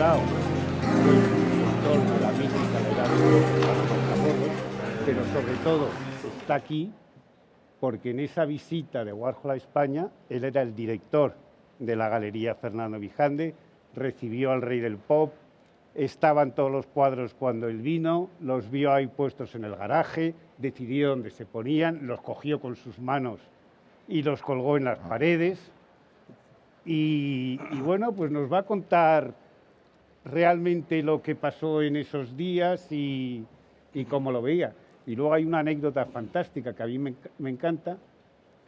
considerado el autor de la mítica de la edad de pero sobre todo está aquí porque en esa visita de Warhol a España, él era el director de la Galería Fernando Vijande, recibió al rey del pop, estaban todos los cuadros cuando él vino, los vio ahí puestos en el garaje, decidió dónde se ponían, los cogió con sus manos y los colgó en las paredes. Y bueno, pues nos va a contar realmente lo que pasó en esos días y cómo lo veía. Y luego hay una anécdota fantástica que a mí me encanta,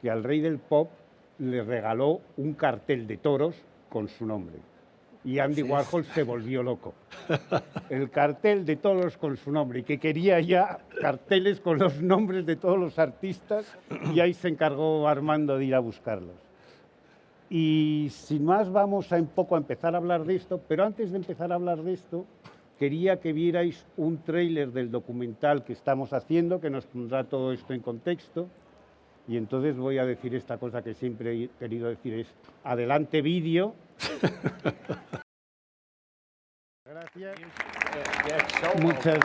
que al rey del pop le regaló un cartel de toros con su nombre. Y Andy Warhol se volvió loco. El cartel de toros con su nombre, y que quería ya carteles con los nombres de todos los artistas, y ahí se encargó Armando de ir a buscarlos. Y sin más vamos un poco a empezar a hablar de esto, pero antes de empezar a hablar de esto, quería que vierais un tráiler del documental que estamos haciendo, que nos pondrá todo esto en contexto. Y entonces voy a decir esta cosa que siempre he querido decir, es adelante vídeo. Gracias. Muchas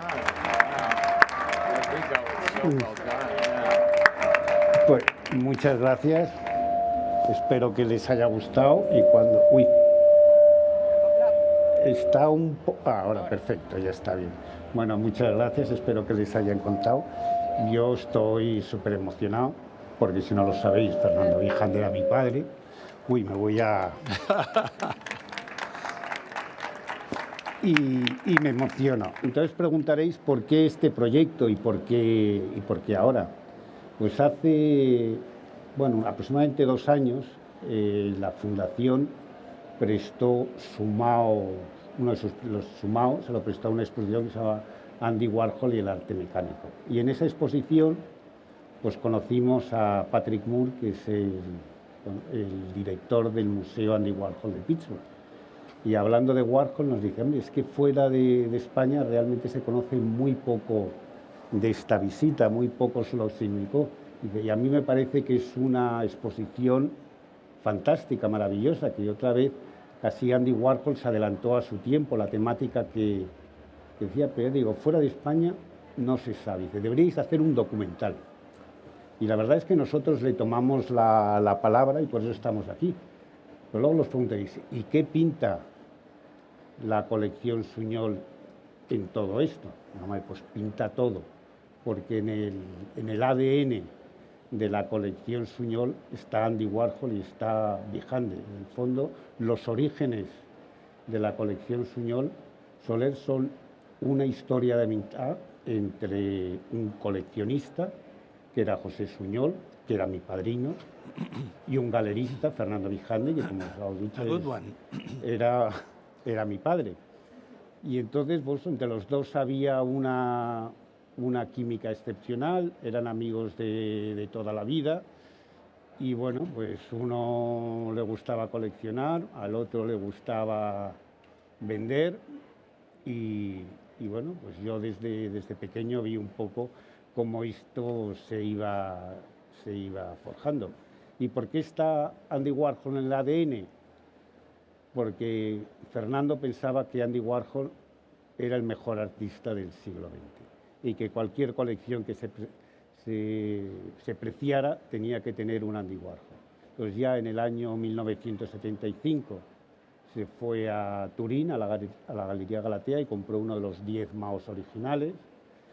pues, muchas gracias. Espero que les haya gustado y cuando... Uy. Está un poco... ahora, perfecto, ya está bien. Bueno, muchas gracias, espero que les hayan contado. Yo estoy súper emocionado, porque si no lo sabéis, Fernando Vijande era mi padre. Uy, me voy a... y me emociono. Entonces preguntaréis por qué este proyecto y por qué ahora. Pues hace, bueno, aproximadamente 2 años, la Fundación prestó uno de los Sumao, se lo prestó a una exposición que se llama Andy Warhol y el arte mecánico. Y en esa exposición, pues conocimos a Patrick Moore, que es el director del Museo Andy Warhol de Pittsburgh. Y hablando de Warhol nos dice, hombre, es que fuera de España realmente se conoce muy poco de esta visita, muy poco se lo significó. Y a mí me parece que es una exposición fantástica, maravillosa, que otra vez casi Andy Warhol se adelantó a su tiempo, la temática que decía, pero digo, fuera de España no se sabe, dice, deberíais hacer un documental. Y la verdad es que nosotros le tomamos la palabra y por eso estamos aquí. Pero luego los preguntaréis, ¿y qué pinta la colección Suñol en todo esto? No, pues pinta todo, porque en el ADN de la colección Suñol está Andy Warhol y está Vijande. En el fondo, los orígenes de la colección Suñol son una historia de amistad entre un coleccionista, que era José Suñol, que era mi padrino, y un galerista, Fernando Vijande, que como os he dicho era mi padre. Y entonces, pues, entre los dos había una química excepcional, eran amigos de toda la vida. Y bueno, pues uno le gustaba coleccionar, al otro le gustaba vender. Y bueno, pues yo desde pequeño vi un poco cómo esto se iba forjando. ¿Y por qué está Andy Warhol en el ADN? Porque Fernando pensaba que Andy Warhol era el mejor artista del siglo XX y que cualquier colección que se preciara tenía que tener un Andy Warhol. Entonces ya en el año 1975 se fue a Turín, a la Galería Galatea, y compró uno de los 10 Maos originales.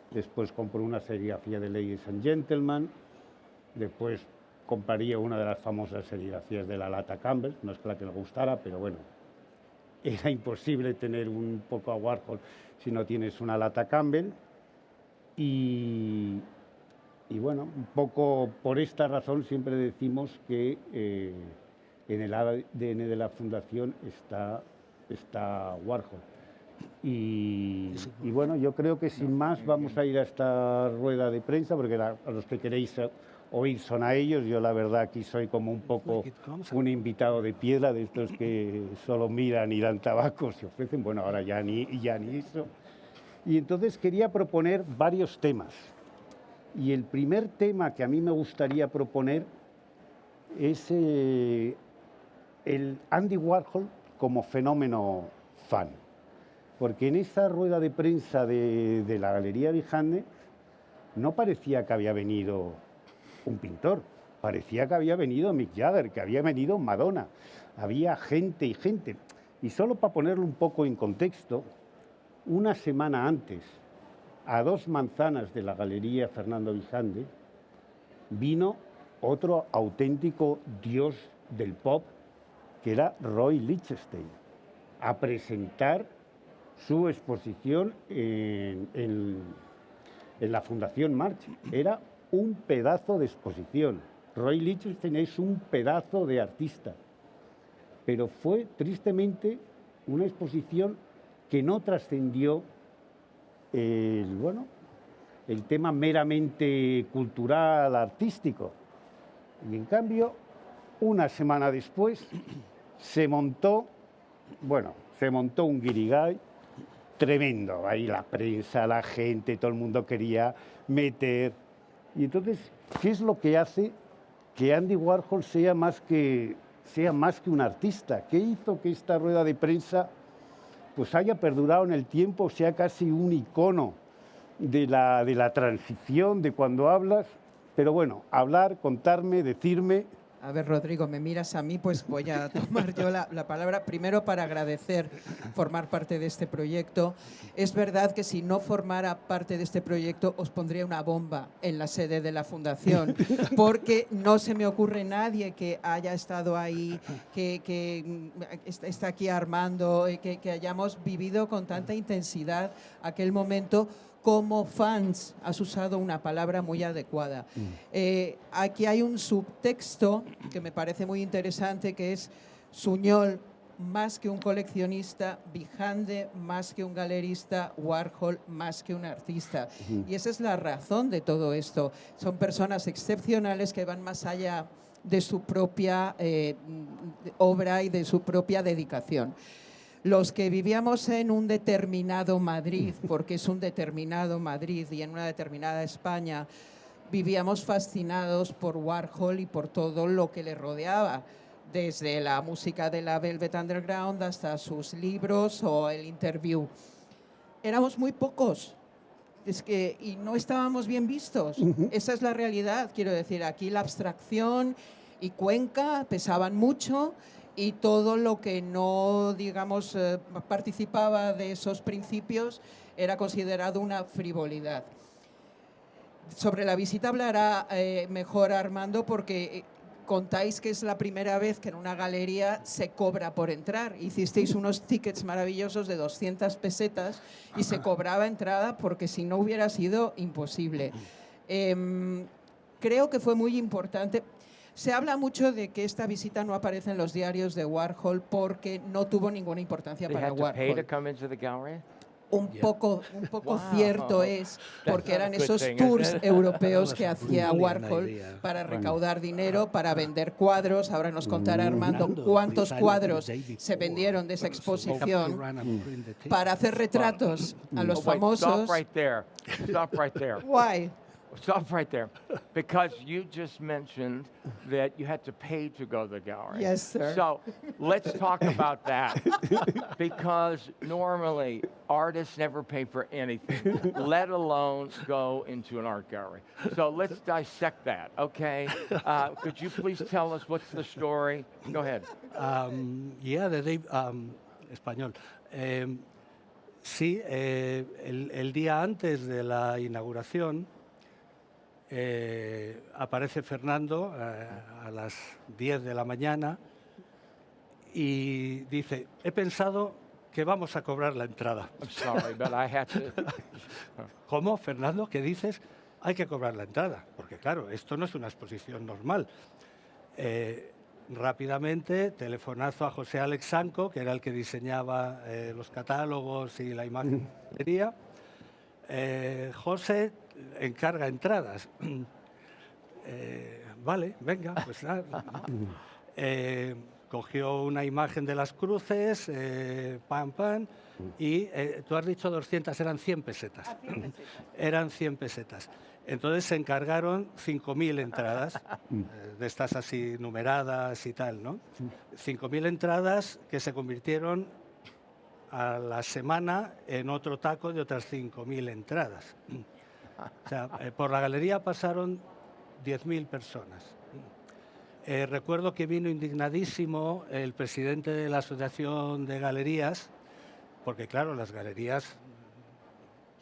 Después compró una serigrafía de Ladies and Gentlemen. Después compraría una de las famosas serigrafías de la Lata Campbell. No es que la que le gustara, pero bueno, era imposible tener un poco a Warhol si no tienes una Lata Campbell. Y bueno, un poco por esta razón siempre decimos que en el ADN de la Fundación está Warhol. Y bueno, yo creo que sin más vamos a ir a esta rueda de prensa, porque a los que queréis oír son a ellos. Yo la verdad aquí soy como un poco un invitado de piedra, de estos que solo miran y dan tabaco, se ofrecen. Bueno, ahora ya ni eso. Y entonces quería proponer varios temas. Y el primer tema que a mí me gustaría proponer es el Andy Warhol como fenómeno fan. porque en esa rueda de prensa de la Galería Vijande no parecía que había venido un pintor, parecía que había venido Mick Jagger, que había venido Madonna, había gente y gente. Y solo para ponerlo un poco en contexto, una semana antes, a 2 manzanas de la Galería Fernando Vijande, vino otro auténtico dios del pop, que era Roy Lichtenstein, a presentar su exposición en la Fundación March. Era un pedazo de exposición. Roy Lichtenstein es un pedazo de artista, pero fue tristemente una exposición que no trascendió el tema meramente cultural, artístico. Y en cambio, una semana después, se montó un guirigay tremendo. Ahí la prensa, la gente, todo el mundo quería meter. Y entonces, ¿qué es lo que hace que Andy Warhol sea más que un artista? ¿Qué hizo que esta rueda de prensa pues haya perdurado en el tiempo, sea casi un icono de la transición, de cuando hablas? Pero bueno, hablar, contarme, decirme. A ver, Rodrigo, me miras a mí, pues voy a tomar yo la palabra. Primero, para agradecer formar parte de este proyecto. Es verdad que si no formara parte de este proyecto, os pondría una bomba en la sede de la Fundación, porque no se me ocurre nadie que haya estado ahí, que está aquí Armando, que hayamos vivido con tanta intensidad aquel momento. Como fans, has usado una palabra muy adecuada. Aquí hay un subtexto que me parece muy interesante, que es Suñol más que un coleccionista, Vijande más que un galerista, Warhol más que un artista. Y esa es la razón de todo esto. Son personas excepcionales que van más allá de su propia obra y de su propia dedicación. Los que vivíamos en un determinado Madrid, porque es un determinado Madrid y en una determinada España, vivíamos fascinados por Warhol y por todo lo que le rodeaba, desde la música de la Velvet Underground hasta sus libros o el interview. Éramos muy pocos. Y no estábamos bien vistos. Esa es la realidad, quiero decir. Aquí la abstracción y Cuenca pesaban mucho, y todo lo que no, digamos, participaba de esos principios era considerado una frivolidad. Sobre la visita hablará mejor Armando, porque contáis que es la primera vez que en una galería se cobra por entrar. Hicisteis unos tickets maravillosos de 200 pesetas y se cobraba entrada, porque si no hubiera sido imposible. Creo que fue muy importante. Se habla mucho de que esta visita no aparece en los diarios de Warhol porque no tuvo ninguna importancia para Warhol. Un poco cierto es, porque eran esos tours europeos que hacía Warhol para recaudar dinero, para vender cuadros. Ahora nos contará Armando cuántos cuadros se vendieron de esa exposición, para hacer retratos a los famosos. Stop right there. Why? Stop right there. Because you just mentioned that you had to pay to go to the gallery. Yes, sir. So let's talk about that. Because normally artists never pay for anything, let alone go into an art gallery. So let's dissect that, okay? Could you please tell us what's the story? Go ahead. Español. Sí, el día antes de la inauguración, aparece Fernando a las 10 de la mañana y dice: he pensado que vamos a cobrar la entrada. I'm sorry, but I had to. ¿Cómo, Fernando? ¿Qué dices? Hay que cobrar la entrada, porque claro, esto no es una exposición normal. Rápidamente, telefonazo a José Alex Sanco, que era el que diseñaba los catálogos y la imagen de la galería. José encarga entradas. Vale, venga, pues nada. Cogió una imagen de las cruces, pam, pam, y tú has dicho 200, eran 100 pesetas. Eran 100 pesetas. Entonces se encargaron 5.000 entradas, de estas así numeradas y tal, ¿no? 5.000 entradas que se convirtieron a la semana en otro taco de otras 5.000 entradas. O sea, por la galería pasaron 10.000 personas. Recuerdo que vino indignadísimo el presidente de la Asociación de Galerías, porque claro, las galerías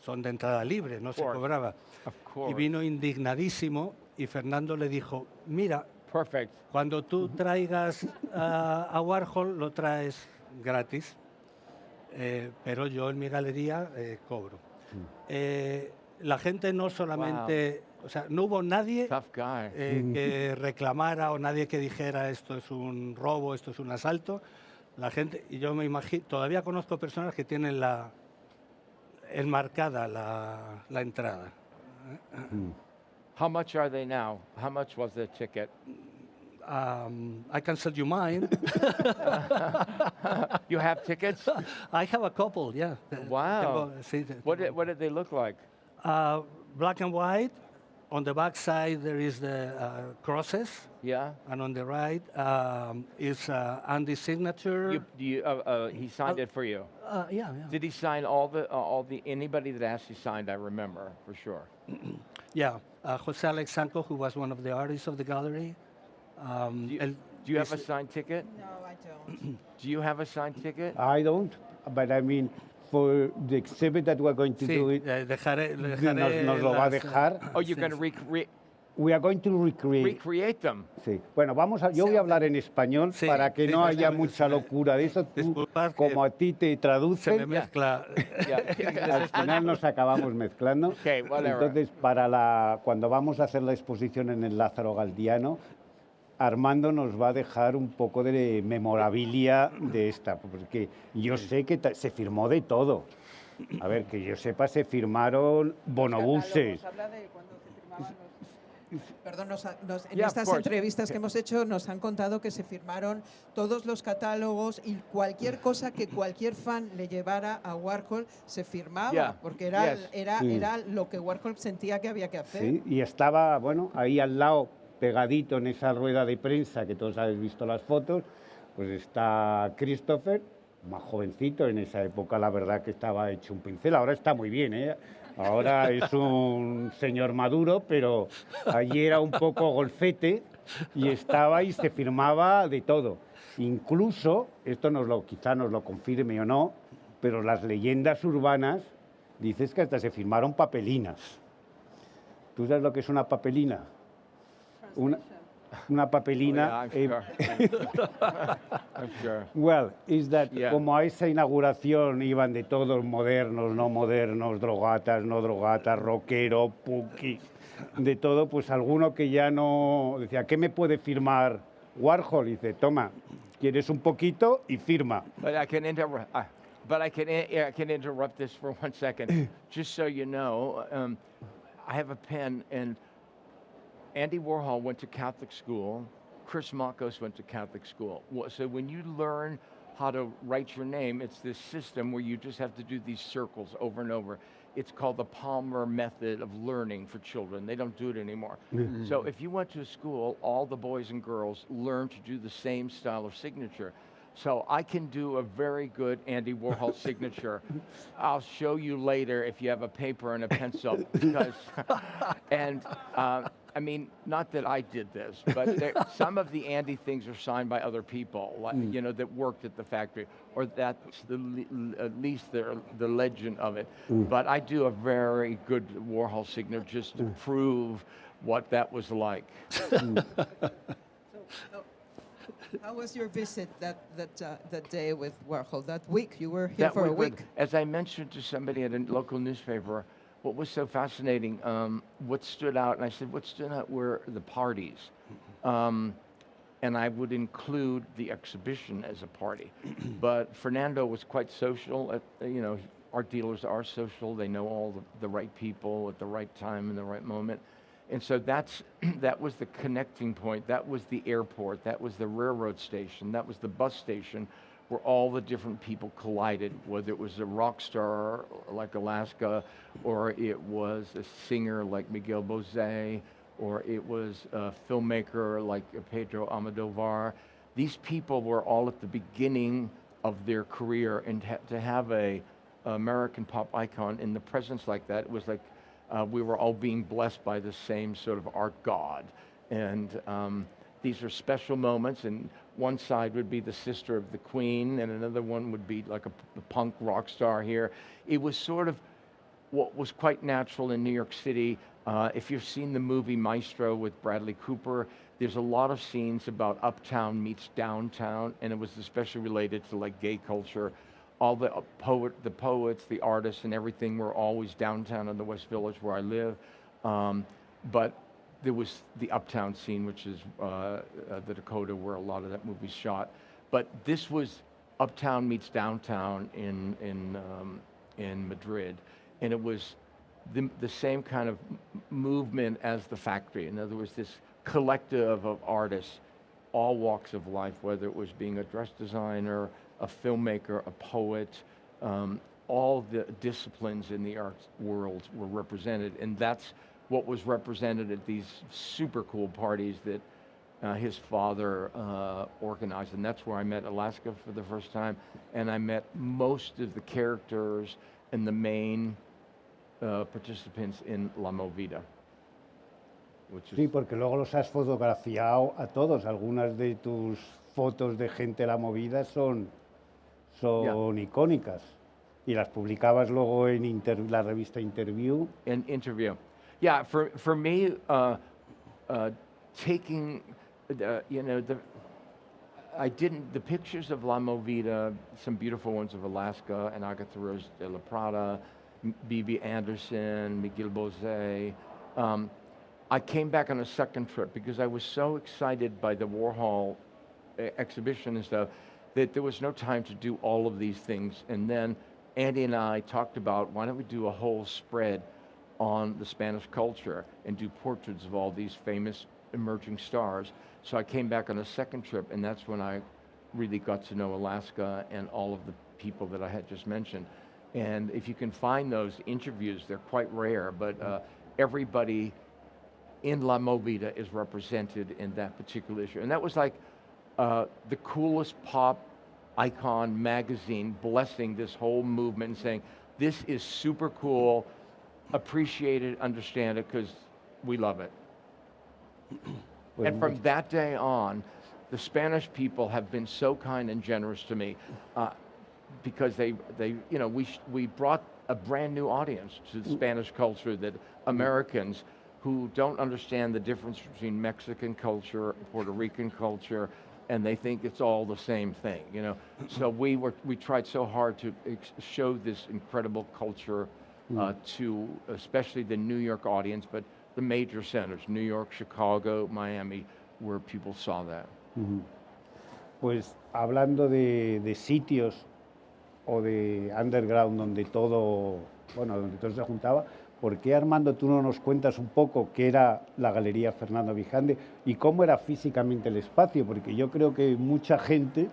son de entrada libre, no se course. cobraba. Of Y course. vino indignadísimo y Fernando le dijo, mira, Perfect. cuando tú traigas a Warhol lo traes gratis, pero yo en mi galería cobro. La gente no solamente, o sea, no hubo nadie Tough guy. que reclamara o nadie que dijera esto es un robo, esto es un asalto. La gente, y yo me imagino, todavía conozco personas que tienen enmarcada la entrada. How much are they now? How much was the ticket? I can sell you mine. You have tickets? I have a couple, yeah. Wow. Sí, What did they look like? black and white. On the back side, there is the crosses, Yeah. and on the right is Andy's signature. He signed it for you. Yeah. Did he sign all the anybody that asked he signed? I remember for sure. Yeah, Jose Alex Sanco, who was one of the artists of the gallery. Do you have a signed ticket? No, I don't. Do you have a signed ticket? I don't, but I mean, for the exhibit that we're going to Sí, do it, dejaré nos lo va a las, dejar. Oh, you're sí, going to We are going to recreate. recreate them. Sí. Bueno, yo voy a hablar en español Sí, para que sí, no sí, haya sí, mucha sí. locura de eso. Tú, Disculpad que como a ti te se me traducen, mezcla. al final nos acabamos mezclando. Okay, whatever. Entonces, cuando vamos a hacer la exposición en el Lázaro Galdiano, Armando nos va a dejar un poco de memorabilia de esta, porque yo sé que se firmó de todo. A ver, que yo sepa, se firmaron bonobuses. Habla de cuando se firmaban Perdón, en Yeah, of estas course. entrevistas que hemos hecho nos han contado que se firmaron todos los catálogos y cualquier cosa que cualquier fan le llevara a Warhol se firmaba, Yeah, porque era, yes. era lo que Warhol sentía que había que hacer. Sí, y estaba, bueno, ahí al lado, pegadito en esa rueda de prensa, que todos habéis visto las fotos, pues está Christopher, más jovencito, en esa época la verdad que estaba hecho un pincel, ahora está muy bien, ¿eh? Ahora es un señor maduro, pero allí era un poco golfete y estaba y se firmaba de todo. Incluso, quizá nos lo confirme o no, pero las leyendas urbanas dices que hasta se firmaron papelinas. ¿Tú sabes lo que es una papelina? Una papelina. Oh, yeah, I'm sure. I'm sure. Well, is that Yeah. como a esa inauguración iban de todos, modernos, no modernos, drogatas, no drogatas, rockero, punky, de todo, pues alguno que ya no decía, ¿qué me puede firmar Warhol? Y dice, toma, ¿quieres un poquito? Y firma. But I can interrupt. I can interrupt this for 1 second, just so you know. I have a pen, and Andy Warhol went to Catholic school. Chris Makos went to Catholic school. So when you learn how to write your name, it's this system where you just have to do these circles over and over. It's called the Palmer method of learning for children. They don't do it anymore. So if you went to a school, all the boys and girls learn to do the same style of signature. So I can do a very good Andy Warhol signature. I'll show you later if you have a paper and a pencil. Because, I mean, not that I did this, but some of the Andy things are signed by other people, like, you know, that worked at the factory, or that's at least the legend of it. But I do a very good Warhol signature just to prove what that was like. How was your visit that day with Warhol? That week, you were here That for a was- week. As I mentioned to somebody at a local newspaper, what was so fascinating, what stood out, and I said, what stood out were the parties. And I would include the exhibition as a party. But Fernando was quite social. You know, art dealers are social. They know all the right people at the right time and the right moment. And so that was the connecting point. That was the airport. That was the railroad station. That was the bus station where all the different people collided, whether it was a rock star like Alaska, or it was a singer like Miguel Bosé, or it was a filmmaker like Pedro Almodovar. These people were all at the beginning of their career, and to have a American pop icon in the presence like that, it was like we were all being blessed by the same sort of art god. And these are special moments, and one side would be the sister of the Queen, and another one would be like a punk rock star here. It was sort of what was quite natural in New York City. If you've seen the movie Maestro with Bradley Cooper, there's a lot of scenes about uptown meets downtown, and it was especially related to like gay culture. All the poets, the artists, and everything were always downtown in the West Village where I live. But there was the uptown scene, which is the Dakota, where a lot of that movie's shot. But this was uptown meets downtown in Madrid, and it was the same kind of movement as the factory. In other words, this collective of artists, all walks of life, whether it was being a dress designer, a filmmaker, a poet, all the disciplines in the arts world were represented, and that's what was represented at these super cool parties that his father organized, and that's where I met Alaska for the first time, and I met most of the characters and the main participants in La Movida. Sí, porque luego los has fotografiado a todos. Algunas de tus fotos de gente de La Movida son icónicas. Y las publicabas luego en la revista Interview. In Interview. Yeah, for me, taking, the pictures of La Movida, some beautiful ones of Alaska, and Agatha Rose de la Prada, Bibi Anderson, Miguel Bosé. I came back on a second trip because I was so excited by the Warhol exhibition and stuff that there was no time to do all of these things. And then Andy and I talked about, why don't we do a whole spread on the Spanish culture and do portraits of all these famous emerging stars. So I came back on a second trip, and that's when I really got to know Alaska and all of the people that I had just mentioned. And if you can find those interviews, they're quite rare, but everybody in La Movida is represented in that particular issue. And that was like the coolest pop icon magazine blessing this whole movement and saying, this is super cool, appreciate it, understand it, because we love it. And from that day on, the Spanish people have been so kind and generous to me because we brought a brand new audience to the Spanish culture, that Americans who don't understand the difference between Mexican culture, Puerto Rican culture, and they think it's all the same thing, So we tried so hard to show this incredible culture to especially the New York audience, but the major centers, New York, Chicago, Miami, where people saw that. Pues hablando de sitios o de underground donde todo se juntaba, ¿por qué, Armando, tú no nos cuentas un poco qué era la Galería Fernando Vijande y cómo era físicamente el espacio? Porque yo creo que mucha gente,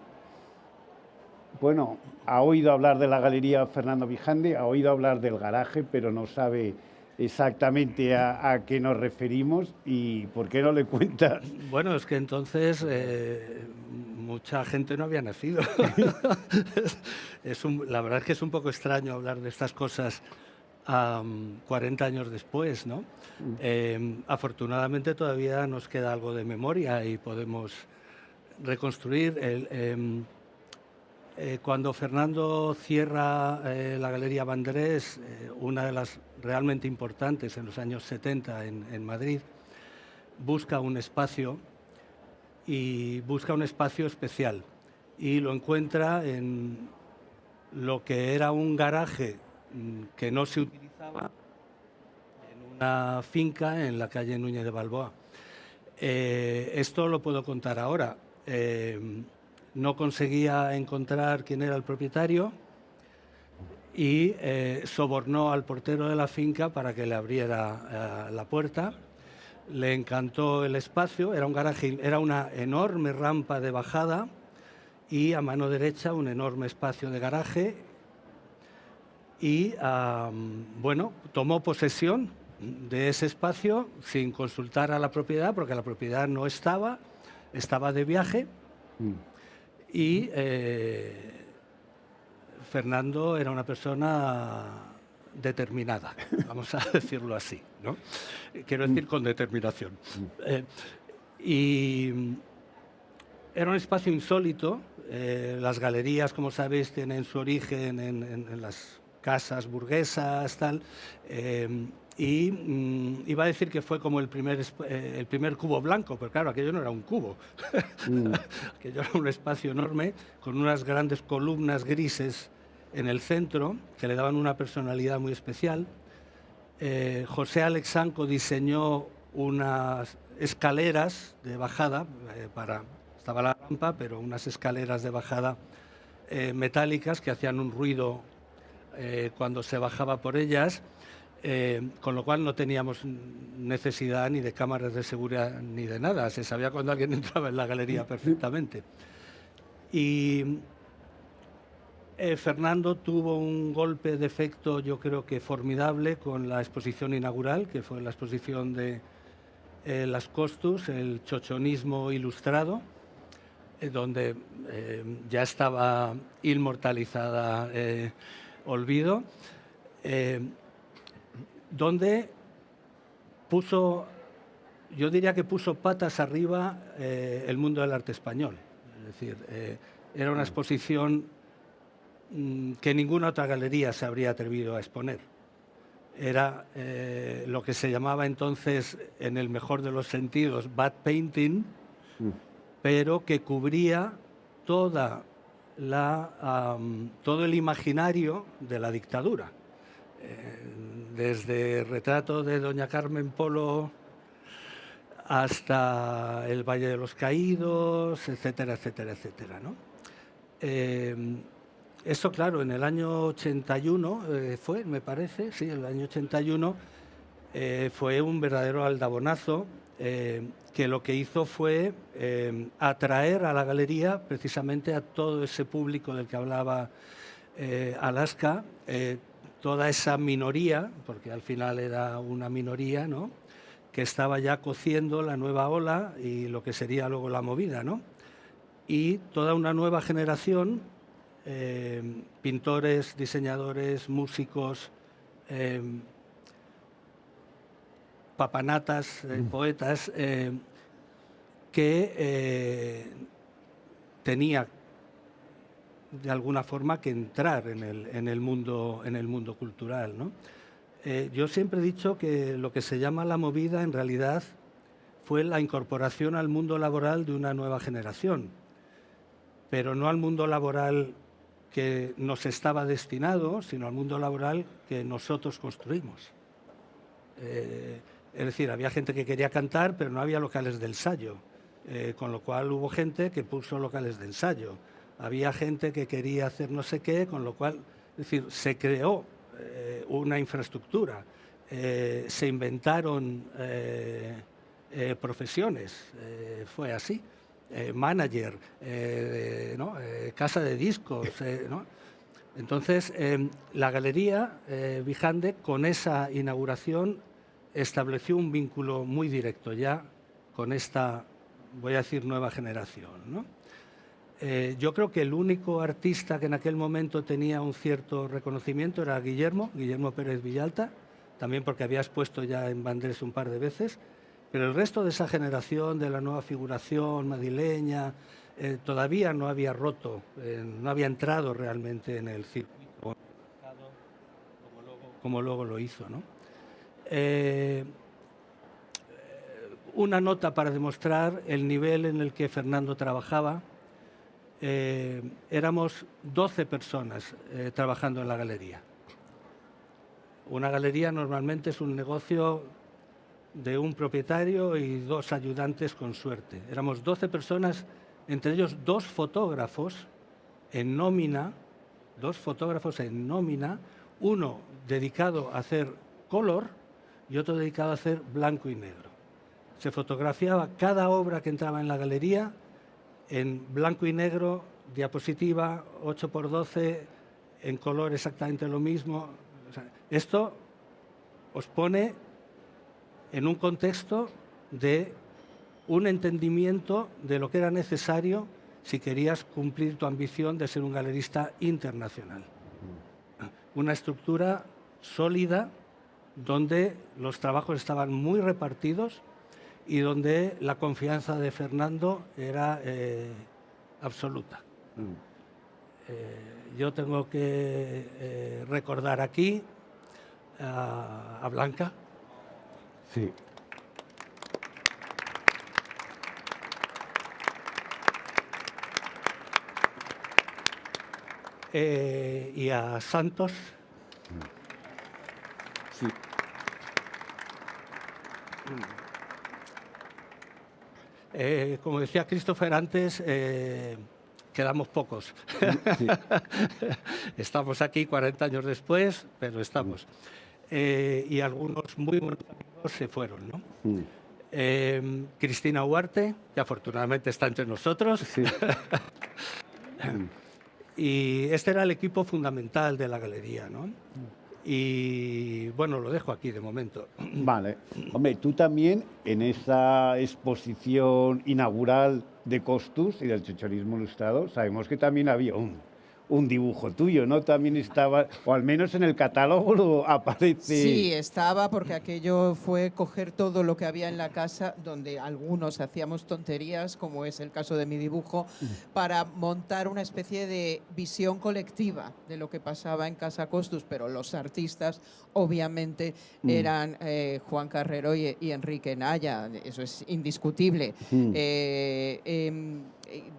ha oído hablar de la Galería Fernando Vijande, ha oído hablar del garaje, pero no sabe exactamente a qué nos referimos. ¿Y por qué no le cuentas? Bueno, es que entonces mucha gente no había nacido. La verdad es que es un poco extraño hablar de estas cosas 40 años después, ¿no? Afortunadamente todavía nos queda algo de memoria y podemos reconstruir. Cuando Fernando cierra la Galería Vendrés, una de las realmente importantes en los años 70 en Madrid, busca un espacio especial y lo encuentra en lo que era un garaje que no se utilizaba en una finca en la calle Núñez de Balboa. Esto lo puedo contar ahora. No conseguía encontrar quién era el propietario y sobornó al portero de la finca para que le abriera la puerta. Le encantó el espacio, era un garaje, era una enorme rampa de bajada y a mano derecha un enorme espacio de garaje. Y tomó posesión de ese espacio sin consultar a la propiedad, porque la propiedad no estaba de viaje. Y Fernando era una persona determinada, vamos a decirlo así, ¿no? Quiero decir con determinación. Y era un espacio insólito. Las galerías, como sabéis, tienen su origen en las casas burguesas, tal. Iba a decir que fue como el primer cubo blanco, pero claro, aquello no era un cubo. Aquello era un espacio enorme con unas grandes columnas grises en el centro que le daban una personalidad muy especial. José Alexanco diseñó unas escaleras de bajada, estaba la rampa, pero unas escaleras de bajada metálicas que hacían un ruido cuando se bajaba por ellas, con lo cual no teníamos necesidad ni de cámaras de seguridad ni de nada, se sabía cuando alguien entraba en la galería perfectamente. Y Fernando tuvo un golpe de efecto, yo creo que formidable, con la exposición inaugural, que fue la exposición de Las Costus, el chochonismo ilustrado, donde ya estaba inmortalizada Olvido, donde puso, yo diría que puso patas arriba el mundo del arte español. Es decir, era una exposición que ninguna otra galería se habría atrevido a exponer. Era lo que se llamaba entonces, en el mejor de los sentidos, bad painting, pero que cubría todo el imaginario de la dictadura. Desde retrato de doña Carmen Polo hasta el Valle de los Caídos, etcétera, etcétera, etcétera, ¿no? Eso, claro, en el año 81 fue, me parece, sí, el año 81 fue un verdadero aldabonazo, que lo que hizo fue atraer a la galería precisamente a todo ese público del que hablaba Alaska, toda esa minoría, porque al final era una minoría, ¿no?, que estaba ya cociendo la nueva ola y lo que sería luego la movida, ¿no? Y toda una nueva generación, pintores, diseñadores, músicos, papanatas, poetas, que tenía de alguna forma que entrar en el mundo cultural, ¿no? Yo siempre he dicho que lo que se llama la movida en realidad fue la incorporación al mundo laboral de una nueva generación, pero no al mundo laboral que nos estaba destinado, sino al mundo laboral que nosotros construimos. Es decir, había gente que quería cantar, pero no había locales de ensayo, con lo cual hubo gente que puso locales de ensayo. Había gente que quería hacer no sé qué, con lo cual, es decir, se creó una infraestructura, se inventaron profesiones, fue así. Manager, ¿no? Casa de discos, ¿no? Entonces, la Galería Vijande, con esa inauguración, estableció un vínculo muy directo ya con esta, voy a decir, nueva generación, ¿no? Yo creo que el único artista que en aquel momento tenía un cierto reconocimiento era Guillermo Pérez Villalta, también porque había expuesto ya en Vandrés un par de veces, pero el resto de esa generación, de la nueva figuración madrileña, todavía no había roto, no había entrado realmente en el circuito como luego lo hizo, ¿no? Una nota para demostrar el nivel en el que Fernando trabajaba. Éramos 12 personas trabajando en la galería. Una galería normalmente es un negocio de un propietario y 2 ayudantes con suerte. Éramos 12 personas, entre ellos 2 fotógrafos en nómina, uno dedicado a hacer color y otro dedicado a hacer blanco y negro. Se fotografiaba cada obra que entraba en la galería en blanco y negro, diapositiva, 8×12, en color exactamente lo mismo. O sea, esto os pone en un contexto de un entendimiento de lo que era necesario si querías cumplir tu ambición de ser un galerista internacional. una estructura sólida donde los trabajos estaban muy repartidos y donde la confianza de Fernando era absoluta. Yo tengo que recordar aquí a Blanca. Sí. Y a Santos. Sí. Como decía Christopher antes, quedamos pocos. Sí. Estamos aquí 40 años después, pero estamos. Y algunos muy buenos amigos se fueron, ¿no? Cristina Huarte, que afortunadamente está entre nosotros. Sí. Y este era el equipo fundamental de la galería, ¿no? Y bueno, lo dejo aquí de momento. Vale. Hombre, tú también en esa exposición inaugural de Costus y del Chichonismo Ilustrado, sabemos que también había un dibujo tuyo, ¿no? También estaba, o al menos en el catálogo lo aparece. Sí, estaba, porque aquello fue coger todo lo que había en la casa, donde algunos hacíamos tonterías, como es el caso de mi dibujo, para montar una especie de visión colectiva de lo que pasaba en Casa Costus, pero los artistas, obviamente, eran Juan Carrero y Enrique Naya, eso es indiscutible.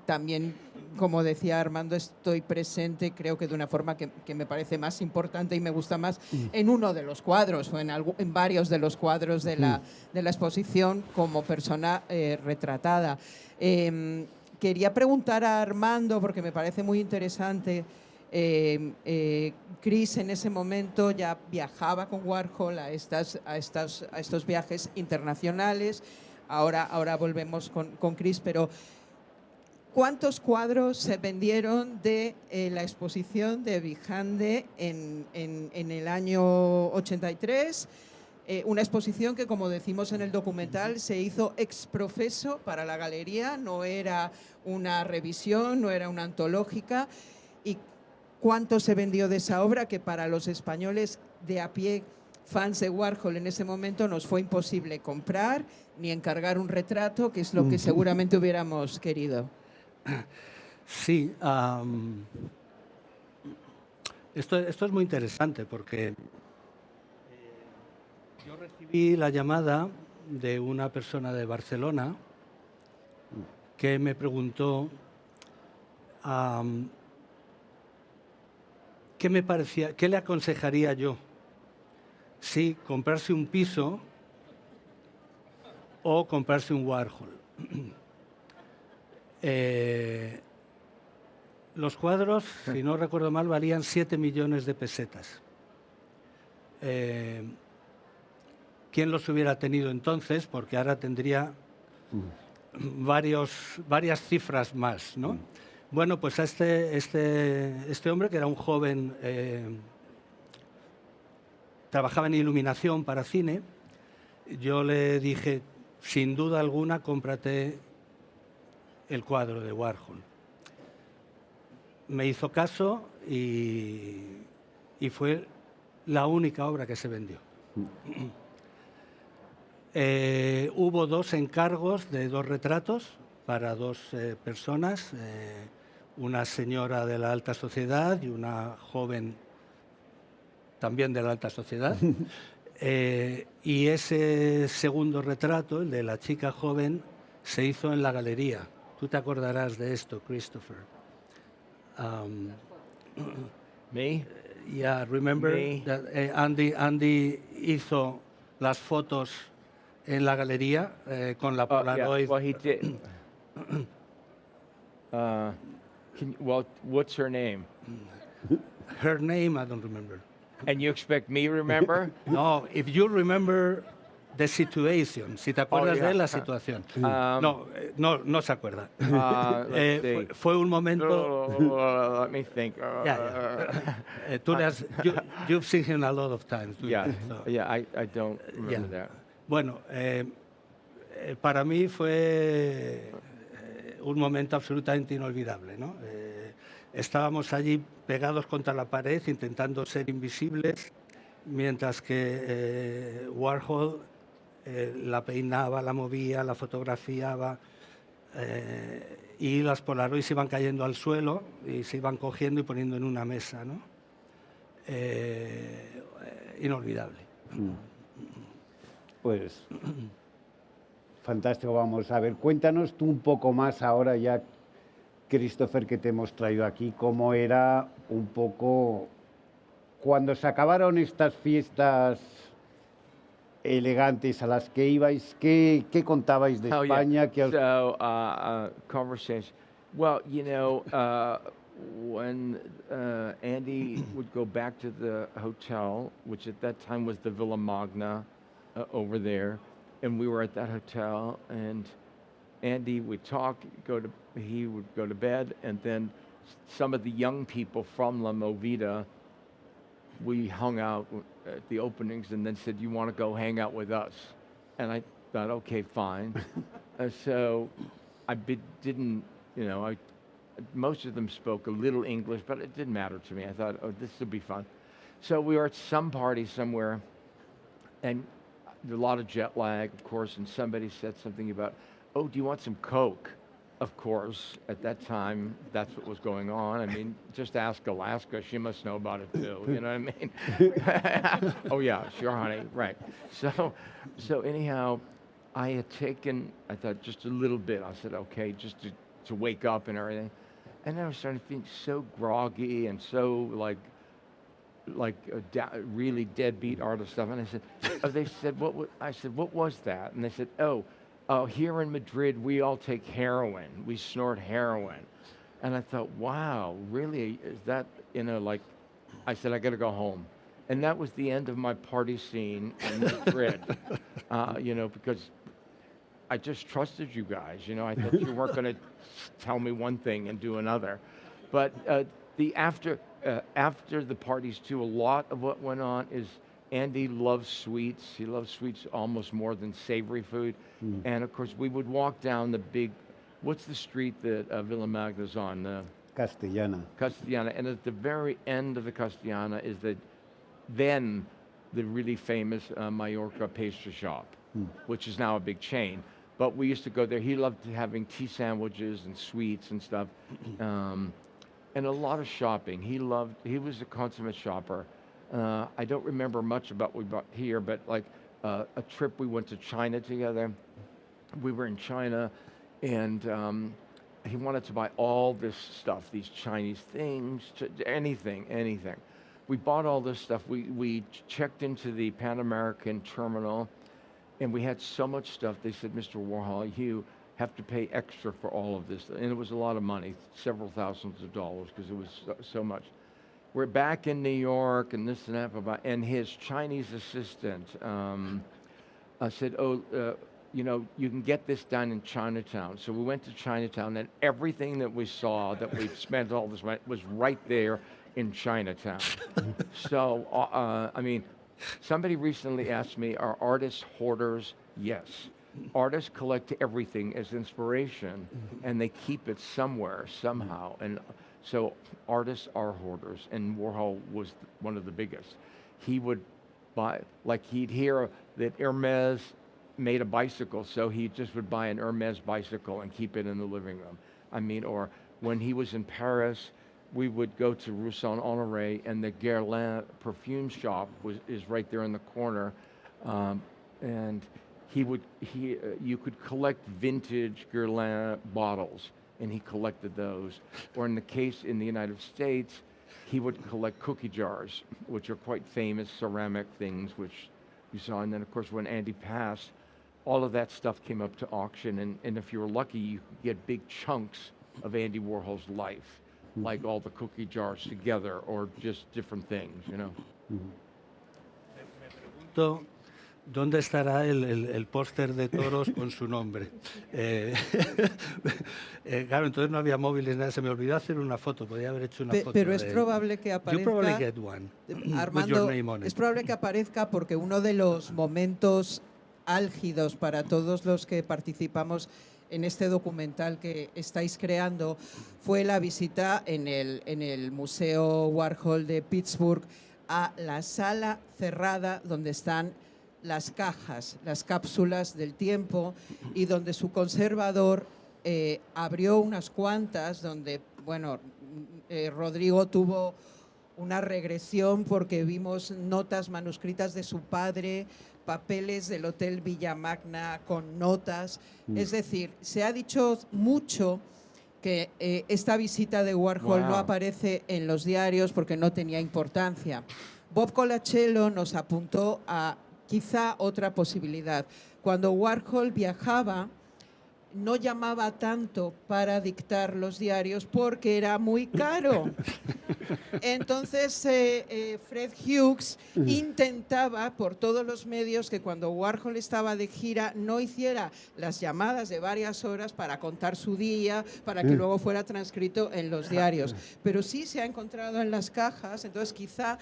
También, como decía Armando, estoy presente, creo que de una forma que me parece más importante y me gusta más, en uno de los cuadros o en varios de los cuadros de la exposición como persona retratada. Quería preguntar a Armando, porque me parece muy interesante, Chris en ese momento ya viajaba con Warhol a estos viajes internacionales. Ahora volvemos con Chris, pero ¿cuántos cuadros se vendieron de la exposición de Vijande en el año 83? Una exposición que, como decimos en el documental, se hizo ex profeso para la galería, no era una revisión, no era una antológica. ¿Y cuánto se vendió de esa obra que para los españoles de a pie, fans de Warhol en ese momento, nos fue imposible comprar ni encargar un retrato, que es lo que seguramente hubiéramos querido? Sí, esto es muy interesante porque yo recibí la llamada de una persona de Barcelona que me preguntó qué me parecía, qué le aconsejaría yo, si comprarse un piso o comprarse un Warhol. Los cuadros, si no recuerdo mal, valían 7 millones de pesetas. ¿Quién los hubiera tenido entonces? Porque ahora tendría varias cifras más, ¿no? Bueno, pues a este hombre, que era un joven, trabajaba en iluminación para cine, yo le dije, sin duda alguna, cómprate el cuadro de Warhol. Me hizo caso y fue la única obra que se vendió. Hubo 2 encargos de 2 retratos para 2 personas, una señora de la alta sociedad y una joven también de la alta sociedad. Y ese segundo retrato, el de la chica joven, se hizo en la galería. Tú te acordarás de esto, Christopher. Me? Yeah, remember Me. that Andy hizo las fotos en la galería con la Yeah, Polaroid. well, he did. What's her name? Her name, I don't remember. And you expect me to remember? No, if you remember the situation, si te acuerdas yeah. de la situación. No se acuerda. Let's see. Fue un momento. Let me think. Tú you've seen him a lot of times. Yeah, So, yeah, I don't remember yeah. that. Bueno, para mí fue un momento absolutamente inolvidable, ¿no? estábamos allí pegados contra la pared intentando ser invisibles, mientras que Warhol la peinaba, la movía, la fotografiaba, y las Polaroids iban cayendo al suelo y se iban cogiendo y poniendo en una mesa, ¿no? Inolvidable. Pues fantástico, vamos a ver. Cuéntanos tú un poco más ahora ya, Christopher, que te hemos traído aquí, cómo era un poco cuando se acabaron estas fiestas elegantes a las que ibais, ¿qué contabais de Oh, España? yeah. So, conversation. Well, you know, when Andy would go back to the hotel, which at that time was the Villa Magna over there, and we were at that hotel, and Andy would talk, he would go to bed, and then some of the young people from La Movida, we hung out at the openings and then said, you want to go hang out with us? And I thought, okay, fine. So I didn't, you know, most of them spoke a little English, but it didn't matter to me. I thought, oh, this will be fun. So we were at some party somewhere, and a lot of jet lag, of course, and somebody said something about, oh, do you want some Coke? Of course, at that time, that's what was going on. I mean, just ask Alaska. She must know about it too. You know what I mean? Oh, yeah, sure, honey. Right. So anyhow, I had taken, I thought, just a little bit. I said, okay, just to wake up and everything. And then I was starting to feel so groggy and so like really deadbeat artist stuff. And I said, oh, they said, I said, what was that? And they said, oh, here in Madrid, we all take heroin. We snort heroin. And I thought, wow, really? Is that, you know, like, I said, I got to go home. And that was the end of my party scene in Madrid, you know, because I just trusted you guys. You know, I thought you weren't going to tell me one thing and do another. But after the parties, too, a lot of what went on is Andy loves sweets. He loves sweets almost more than savory food. And of course, we would walk down the big, what's the street that Villa Magna's on? Castellana. Castellana. And at the very end of the Castellana is the really famous Mallorca pastry shop, which is now a big chain. But we used to go there. He loved having tea sandwiches and sweets and stuff. And a lot of shopping. He was a consummate shopper. I don't remember much about what we bought here, but like a trip we went to China together. We were in China, and he wanted to buy all this stuff, these Chinese things, anything. We bought all this stuff. We checked into the Pan American terminal, and we had so much stuff. They said, Mr. Warhol, you have to pay extra for all of this. And it was a lot of money, several thousands of dollars, because it was so much. We're back in New York and this and that, and his Chinese assistant said, you know, you can get this done in Chinatown. So we went to Chinatown, and everything that we saw that we spent all this money was right there in Chinatown. So, I mean, somebody recently asked me, are artists hoarders? Yes. Artists collect everything as inspiration, and they keep it somewhere, somehow. And so artists are hoarders, and Warhol was one of the biggest. He would buy, like he'd hear that Hermes made a bicycle, so he just would buy an Hermes bicycle and keep it in the living room. I mean, or when he was in Paris, we would go to Rue Saint-Honoré, and the Guerlain perfume shop is right there in the corner, and you could collect vintage Guerlain bottles, and he collected those. Or in the United States, he would collect cookie jars, which are quite famous ceramic things, which you saw. And then, of course, when Andy passed, all of that stuff came up to auction. And if you were lucky, you could get big chunks of Andy Warhol's life, like all the cookie jars together, or just different things, you know. ¿Dónde estará el póster de toros con su nombre? Claro, entonces no había móviles, nada. Se me olvidó hacer una foto, podía haber hecho una foto. Pero es probable que aparezca. You probably get one. Armando, es probable que aparezca porque uno de los momentos álgidos para todos los que participamos en este documental que estáis creando fue la visita en el Museo Warhol de Pittsburgh a la sala cerrada donde están las cajas, las cápsulas del tiempo, y donde su conservador abrió unas cuantas donde, bueno, Rodrigo tuvo una regresión porque vimos notas manuscritas de su padre, papeles del Hotel Villamagna con notas. Es decir, se ha dicho mucho que esta visita de Warhol no aparece en los diarios porque no tenía importancia. Bob Colaccello nos apuntó a quizá otra posibilidad. Cuando Warhol viajaba, no llamaba tanto para dictar los diarios porque era muy caro. Entonces, Fred Hughes intentaba por todos los medios que cuando Warhol estaba de gira no hiciera las llamadas de varias horas para contar su día, para que luego fuera transcrito en los diarios. Pero sí se ha encontrado en las cajas, entonces quizá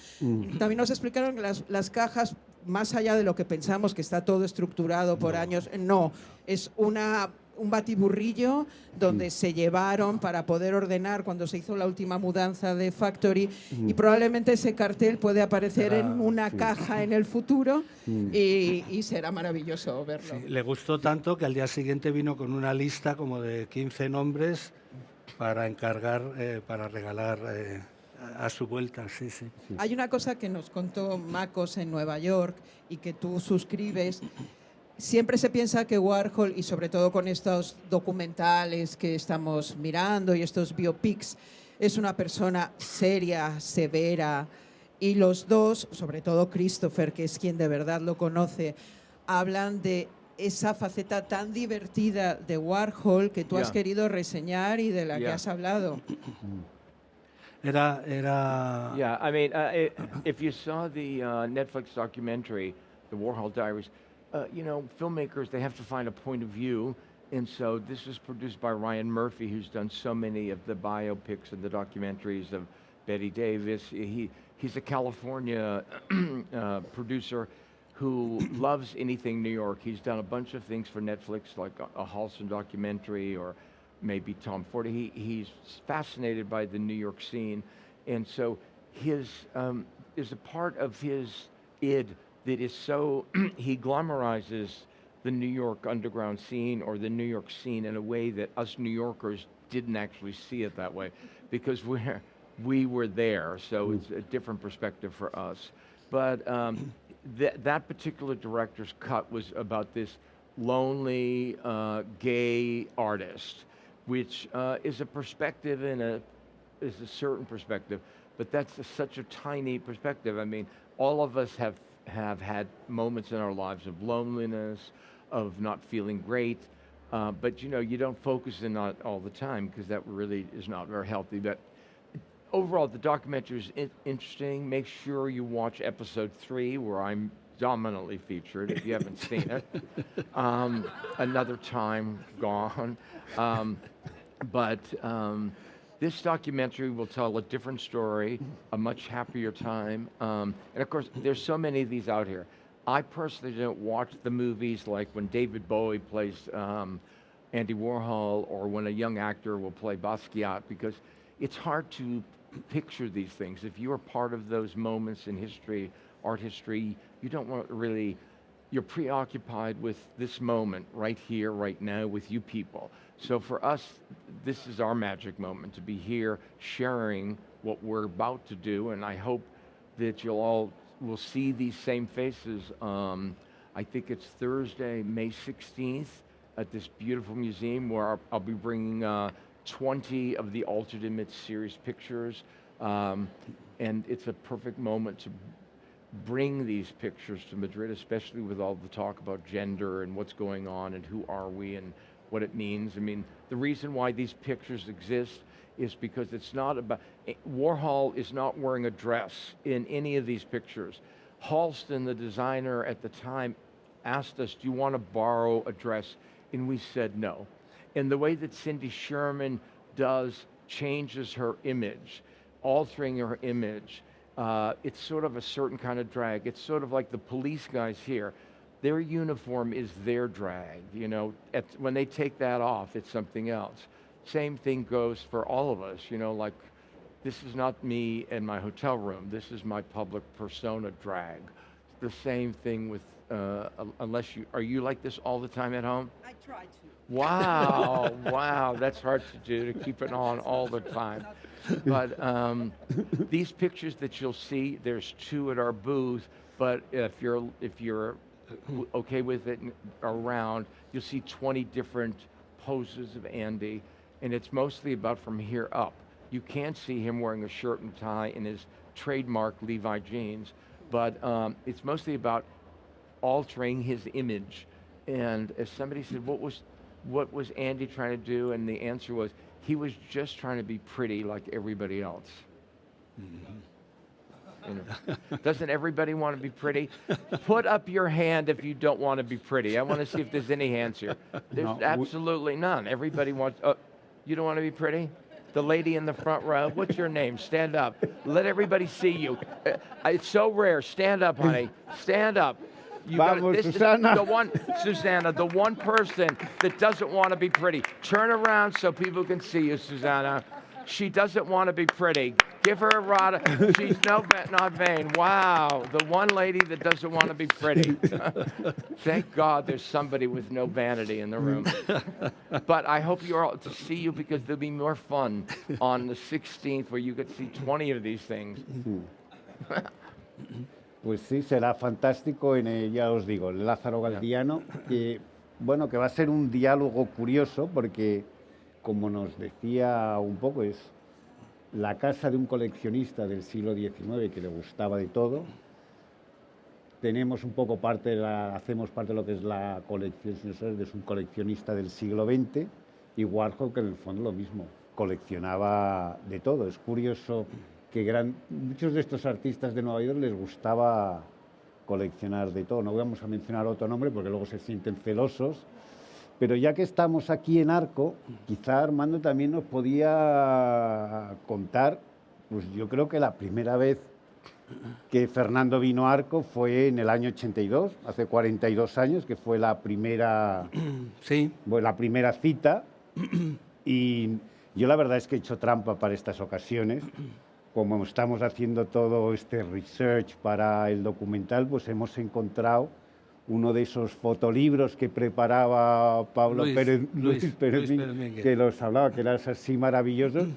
también nos explicaron que las cajas, más allá de lo que pensamos que está todo estructurado por años, no, es un batiburrillo donde se llevaron para poder ordenar cuando se hizo la última mudanza de Factory, y probablemente ese cartel puede aparecer en una caja en el futuro y será maravilloso verlo. Sí, le gustó tanto que al día siguiente vino con una lista como de 15 nombres para encargar, para regalar a su vuelta. Sí, sí. Hay una cosa que nos contó Macos en Nueva York y que tú suscribes. Siempre se piensa que Warhol, y sobre todo con estos documentales que estamos mirando y estos biopics, es una persona seria, severa, y los dos, sobre todo Christopher, que es quien de verdad lo conoce, hablan de esa faceta tan divertida de Warhol que tú has querido reseñar y de la que has hablado. Era... Yeah, I mean, if you saw the Netflix documentary, The Warhol Diaries, you know, filmmakers, they have to find a point of view. And so this was produced by Ryan Murphy, who's done so many of the biopics and the documentaries of Betty Davis. He's a California producer who loves anything New York. He's done a bunch of things for Netflix, like a Halston documentary or maybe Tom Ford. He's fascinated by the New York scene. And so his is a part of his id that is so, he glamorizes the New York underground scene or the New York scene in a way that us New Yorkers didn't actually see it that way, because we were there, so it's a different perspective for us. But that particular director's cut was about this lonely gay artist, which is a perspective is a certain perspective, but that's such a tiny perspective. I mean, all of us have had moments in our lives of loneliness, of not feeling great, but you know, you don't focus in on it all the time because that really is not very healthy. But overall, the documentary is interesting. Make sure you watch episode 3, where I'm dominantly featured, if you haven't seen it. Another time gone. This documentary will tell a different story, a much happier time. And of course, there's so many of these out here. I personally don't watch the movies like when David Bowie plays Andy Warhol, or when a young actor will play Basquiat, because it's hard to picture these things. If you are part of those moments in history, art history, you don't want to really, you're preoccupied with this moment right here, right now, with you people. So for us, this is our magic moment, to be here sharing what we're about to do, and I hope that you'll all will see these same faces. I think it's Thursday, May 16th, at this beautiful museum where I'll be bringing 20 of the Altered Image series pictures, and it's a perfect moment to bring these pictures to Madrid, especially with all the talk about gender and what's going on and who are we and what it means. I mean, the reason why these pictures exist is because it's not about, Warhol is not wearing a dress in any of these pictures. Halston, the designer at the time, asked us, do you want to borrow a dress? And we said no. And the way that Cindy Sherman changes her image, altering her image, it's sort of a certain kind of drag. It's sort of like the Police guys here. their uniform is their drag. You know, when they take that off, it's something else. Same thing goes for all of us. You know, like, this is not me in my hotel room. This is my public persona drag. The same thing with, are you like this all the time at home? I try to. Wow, wow, that's hard to do, to keep it on all the time. But these pictures that you'll see, there's 2 at our booth, but if you're okay with it around, you'll see 20 different poses of Andy, and it's mostly about from here up. You can't see him wearing a shirt and tie in his trademark Levi jeans, but it's mostly about altering his image. And as somebody said, what was Andy trying to do? And the answer was, he was just trying to be pretty like everybody else. You know, doesn't everybody want to be pretty? Put up your hand if you don't want to be pretty. I want to see if there's any hands here. There's absolutely none. Everybody wants, you don't want to be pretty? The lady in the front row, what's your name? Stand up. Let everybody see you. It's so rare. Stand up, honey. Stand up. Vamos, Susana. Susanna, the one person that doesn't want to be pretty. Turn around so people can see you, Susanna. She doesn't want to be pretty. Give her a rod. She's not vain. Wow, the one lady that doesn't want to be pretty. Thank God there's somebody with no vanity in the room. But I hope you're all to see you, because there'll be more fun on the 16th where you get to see 20 of these things. Pues sí, será fantástico, ya os digo, el Lázaro Galdiano, que, bueno, que va a ser un diálogo curioso, porque, como nos decía un poco, es la casa de un coleccionista del siglo XIX que le gustaba de todo. Tenemos un poco hacemos parte de lo que es la colección, es un coleccionista del siglo XX, y Warhol, que en el fondo lo mismo, coleccionaba de todo. Es curioso que muchos de estos artistas de Nueva York les gustaba coleccionar de todo. No vamos a mencionar otro nombre porque luego se sienten celosos, pero ya que estamos aquí en Arco, quizá Armando también nos podía contar, pues yo creo que la primera vez que Fernando vino a Arco fue en el año 82, hace 42 años, que fue la primera, sí, la primera cita, y yo la verdad es que he hecho trampa para estas ocasiones. Como estamos haciendo todo este research para el documental, pues hemos encontrado uno de esos fotolibros que preparaba Pablo Pérez Mínguez, que los hablaba, que eran así maravillosos.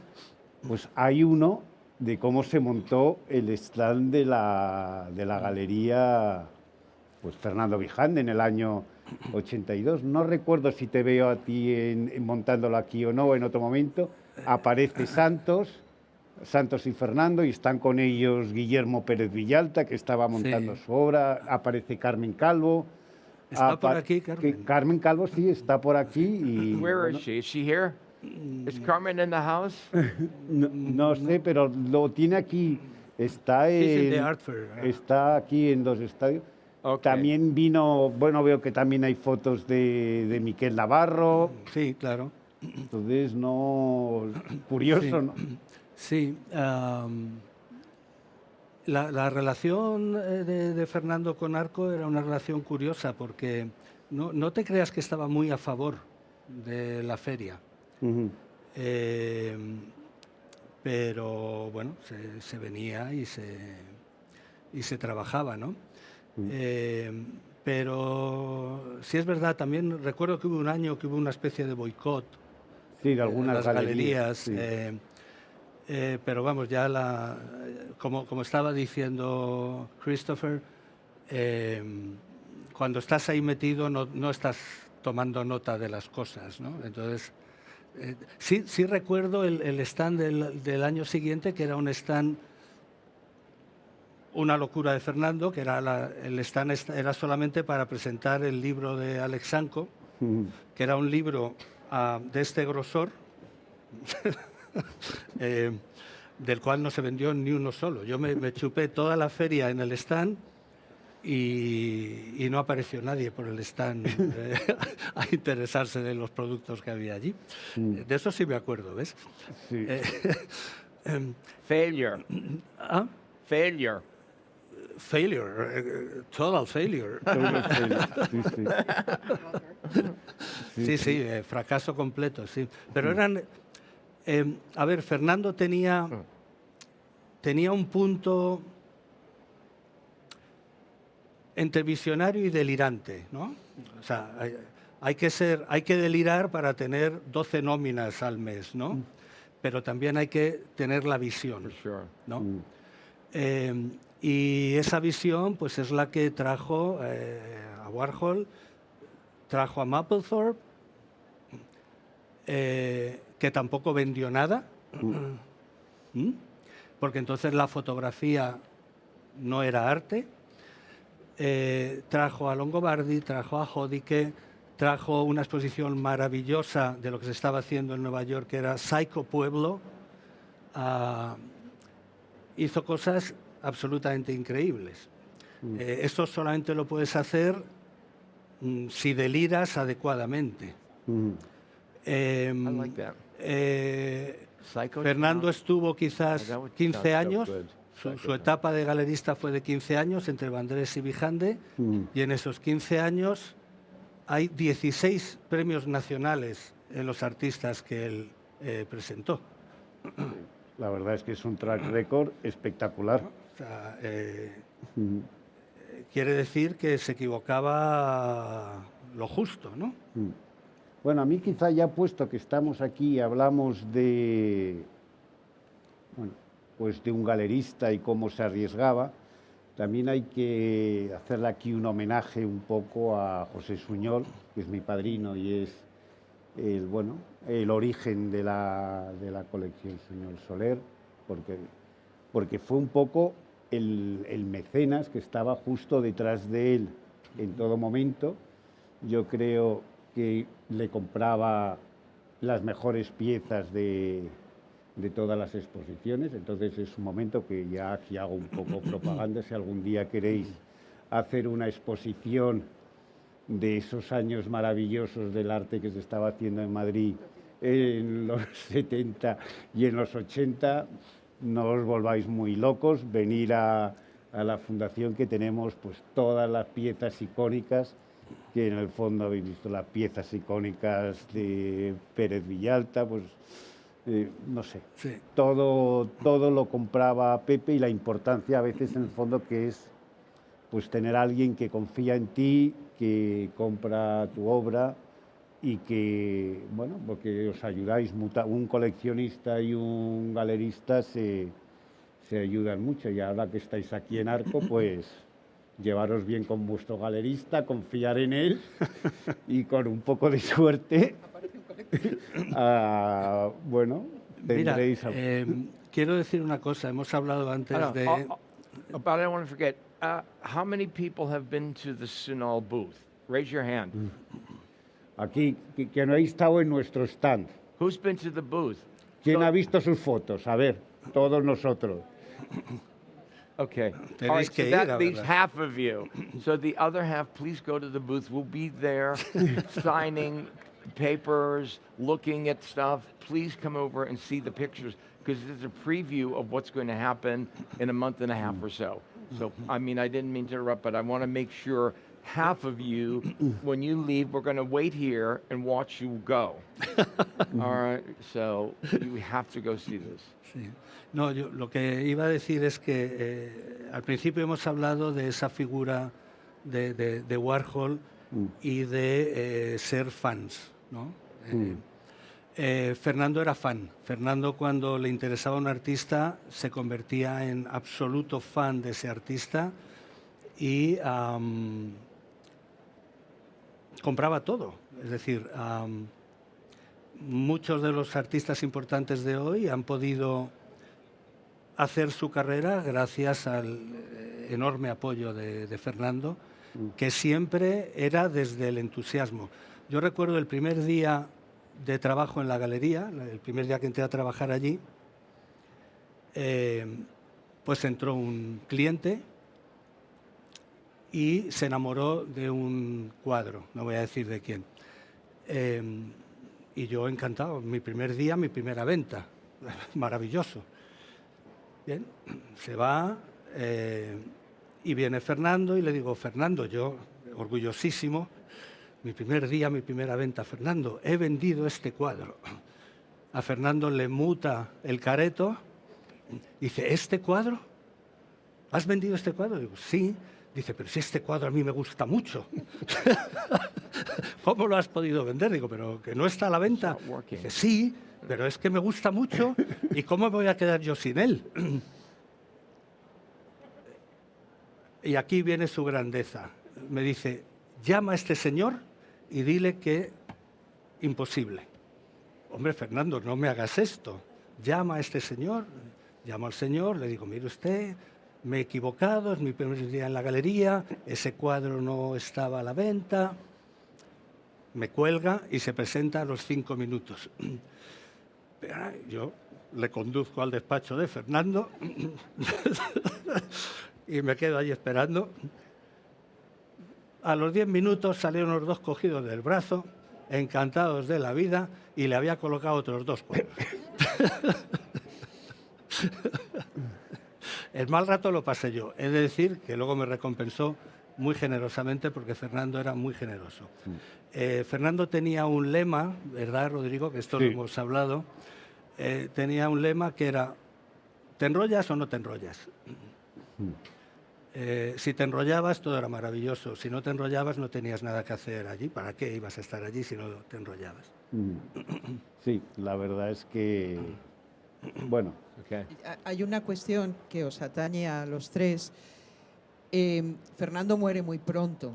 Pues hay uno de cómo se montó el stand de la galería, pues Fernando Vijande, en el año 82. No recuerdo si te veo a ti montándolo aquí o no en otro momento. Aparece Santos y Fernando, y están con ellos Guillermo Pérez Villalta, que estaba montando su obra. Aparece Carmen Calvo. ¿Está por aquí, Carmen? Carmen Calvo sí está por aquí. Y, Where is she? Is she here? Is Carmen in the house? No sé, pero lo tiene aquí. Está aquí en Dos Estadios. Okay. También vino, bueno, veo que también hay fotos de Miquel Navarro. Sí, claro. Entonces, curioso, ¿no? Sí, la relación de Fernando con Arco era una relación curiosa, porque no te creas que estaba muy a favor de la feria. Pero bueno, se venía y se trabajaba, ¿no? Pero sí es verdad, también recuerdo que hubo un año que hubo una especie de boicot, sí, de algunas galerías. Sí. Pero vamos, ya como estaba diciendo Christopher, cuando estás ahí metido no estás tomando nota de las cosas, ¿no? Entonces, sí recuerdo el stand del año siguiente, que era un stand, una locura de Fernando, que era el stand era solamente para presentar el libro de Alex Sanco, que era un libro de este grosor, del cual no se vendió ni uno solo. Yo me chupé toda la feria en el stand y no apareció nadie por el stand a interesarse de los productos que había allí. De eso sí me acuerdo, ¿ves? Sí. Failure. ¿Ah? Failure. failure, total failure. Sí, sí. Sí, fracaso completo, sí. Pero eran... a ver, Fernando tenía un punto entre visionario y delirante, ¿no? O sea, hay que delirar para tener 12 nóminas al mes, ¿no? Pero también hay que tener la visión, For sure. ¿no? Y esa visión, pues, es la que trajo a Warhol, trajo a Mapplethorpe, que tampoco vendió nada, porque entonces la fotografía no era arte. Trajo a Longobardi, trajo a Hodike, trajo una exposición maravillosa de lo que se estaba haciendo en Nueva York, que era Psycho Pueblo. Hizo cosas absolutamente increíbles. Esto solamente lo puedes hacer si deliras adecuadamente. I like that. Psycho Fernando Town. estuvo quizás That would 15 sound so años. good. Su etapa de galerista fue de 15 años entre Vandrés y Vijande, y en esos 15 años hay 16 premios nacionales en los artistas que él presentó. La verdad es que es un track record espectacular. O sea, quiere decir que se equivocaba lo justo, ¿no? Bueno, a mí quizá ya puesto que estamos aquí y hablamos de, bueno, pues de un galerista y cómo se arriesgaba, también hay que hacerle aquí un homenaje un poco a José Suñol, que es mi padrino y es el origen de la colección Suñol Soler, porque fue un poco el mecenas que estaba justo detrás de él en todo momento. Yo creo que le compraba las mejores piezas de todas las exposiciones, entonces es un momento que ya aquí hago un poco propaganda. Si algún día queréis hacer una exposición de esos años maravillosos del arte que se estaba haciendo en Madrid en los 70 y en los 80, no os volváis muy locos, venir a la fundación, que tenemos pues todas las piezas icónicas, que en el fondo habéis visto las piezas icónicas de Pérez Villalta, pues no sé, Sí. todo lo compraba Pepe, y la importancia a veces en el fondo que es pues tener a alguien que confía en ti, que compra tu obra y que, bueno, porque os ayudáis, un coleccionista y un galerista se ayudan mucho, y ahora que estáis aquí en Arco, pues llevaros bien con vuestro galerista, confiar en él y con un poco de suerte, bueno, Mira, tendréis... quiero decir una cosa, hemos hablado antes de... But I don't want to forget, how many people have been to the Sunol booth? Raise your hand. Aquí, que no he estado en nuestro stand. Who's been to the booth? ¿Quién So- ha visto sus fotos? A ver, todos nosotros. Okay. Tenéis All right, que so ir, that la leaves verdad. half of you. So the other half, please go to the booth. We'll be there signing papers, looking at stuff. Please come over and see the pictures, because it's a preview of what's going to happen in a month and a half or so. So, I mean, I didn't mean to interrupt, but I want to make sure half of you, when you leave, we're going to wait here and watch you go. All right? So you have to go see this. Sí. No, yo lo que iba a decir es que al principio hemos hablado de esa figura de Warhol y de ser fans, ¿no? Fernando era fan. Fernando, cuando le interesaba un artista, se convertía en absoluto fan de ese artista y compraba todo. Es decir, muchos de los artistas importantes de hoy han podido hacer su carrera gracias al enorme apoyo de Fernando, que siempre era desde el entusiasmo. Yo recuerdo el primer día de trabajo en la galería, el primer día que entré a trabajar allí, pues entró un cliente y se enamoró de un cuadro, no voy a decir de quién. Y yo encantado, mi primer día, mi primera venta, maravilloso. Bien, se va, Y viene Fernando y le digo, Fernando, yo, orgullosísimo, mi primer día, mi primera venta, Fernando, he vendido este cuadro. A Fernando le muta el careto, dice, ¿este cuadro? ¿Has vendido este cuadro? Digo, sí. Dice, pero si este cuadro a mí me gusta mucho. ¿Cómo lo has podido vender? Digo, pero que no está a la venta. Dice, sí, pero es que me gusta mucho y ¿cómo me voy a quedar yo sin él? Y aquí viene su grandeza. Me dice, llama a este señor y dile que imposible. Hombre, Fernando, no me hagas esto. Llama a este señor. Llamo al señor, le digo, mire usted, me he equivocado, es mi primer día en la galería, ese cuadro no estaba a la venta. Me cuelga y se presenta a los 5 minutos. Pero yo le conduzco al despacho de Fernando y me quedo allí esperando. A los 10 minutos salieron los dos cogidos del brazo, encantados de la vida, y le había colocado otros 2 cuadros. El mal rato lo pasé yo. He de decir que luego me recompensó muy generosamente porque Fernando era muy generoso. Fernando tenía un lema, ¿verdad, Rodrigo? Que esto Sí. lo hemos hablado. Tenía un lema que era, ¿te enrollas o no te enrollas? Si te enrollabas, todo era maravilloso. Si no te enrollabas, no tenías nada que hacer allí. ¿Para qué ibas a estar allí si no te enrollabas? Sí, la verdad es que, bueno, Okay. Hay una cuestión que os atañe a los tres. Fernando muere muy pronto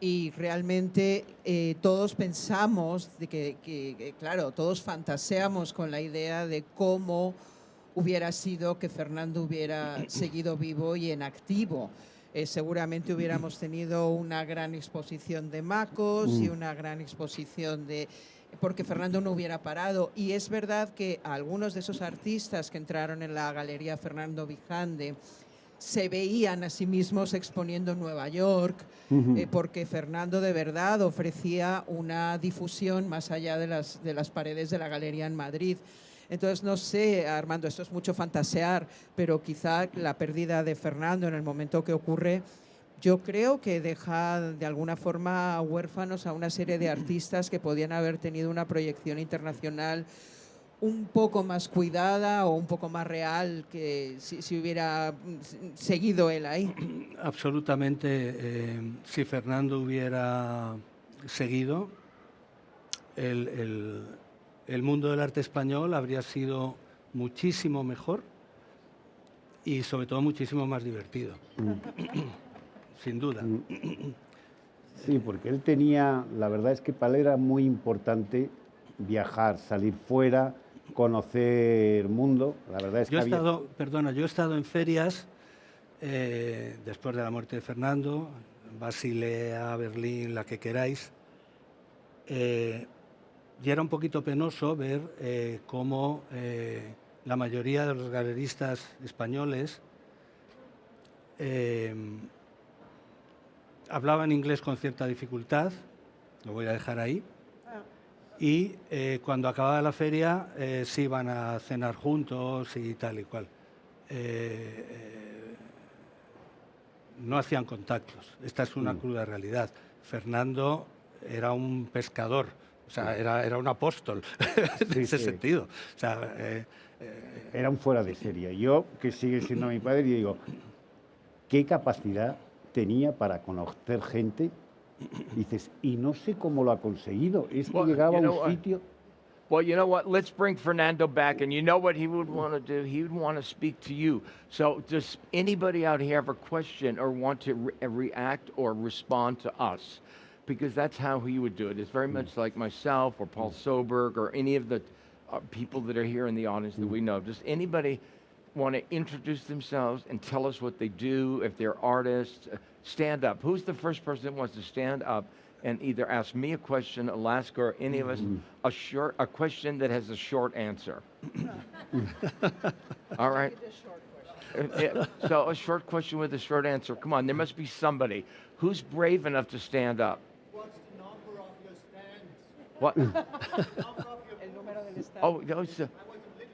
y realmente todos pensamos de que, claro, todos fantaseamos con la idea de cómo hubiera sido que Fernando hubiera seguido vivo y en activo. Seguramente hubiéramos tenido una gran exposición de Macos y una gran exposición de... porque Fernando no hubiera parado. Y es verdad que algunos de esos artistas que entraron en la Galería Fernando Vijande se veían a sí mismos exponiendo en Nueva York, porque Fernando de verdad ofrecía una difusión más allá de las paredes de la Galería en Madrid. Entonces, no sé, Armando, esto es mucho fantasear, pero quizá la pérdida de Fernando en el momento que ocurre, yo creo que deja de alguna forma huérfanos a una serie de artistas que podían haber tenido una proyección internacional un poco más cuidada o un poco más real que si hubiera seguido él ahí. Absolutamente. Si Fernando hubiera seguido, el mundo del arte español habría sido muchísimo mejor y sobre todo muchísimo más divertido. Sin duda. sí, porque él tenía, la verdad es que para él era muy importante viajar, salir fuera, conocer mundo. La verdad es Yo que he estado en ferias después de la muerte de Fernando, Basilea, Berlín, la que queráis. Y era un poquito penoso ver cómo la mayoría de los galeristas españoles hablaban inglés con cierta dificultad, lo voy a dejar ahí, y cuando acababa la feria se iban a cenar juntos y tal y cual. No hacían contactos, esta es una cruda realidad. Fernando era un pescador, o sea, era un apóstol en ese sentido. O sea, era un fuera de serie. Yo, que sigue siendo mi padre, digo, ¿qué capacidad tenía para conocer gente? Dices, y no sé cómo lo ha conseguido. Es que Well, llegaba you a know un what? sitio... Well, you know what? Let's bring Fernando back, and you know what he would want to do? He would want to speak to you. So, does anybody out here have a question or want to react or respond to us? Because that's how he would do it. It's very much like myself or Paul Soberg or any of the people that are here in the audience that we know. Does anybody want to introduce themselves and tell us what they do, if they're artists? Stand up. Who's the first person that wants to stand up and either ask me a question, Alaska, or any of us a question that has a short answer? All right. So a short question with a short answer. Come on, there must be somebody. Who's brave enough to stand up? What's the number of your stands? What? Number of your Oh, no, it's I was a little bit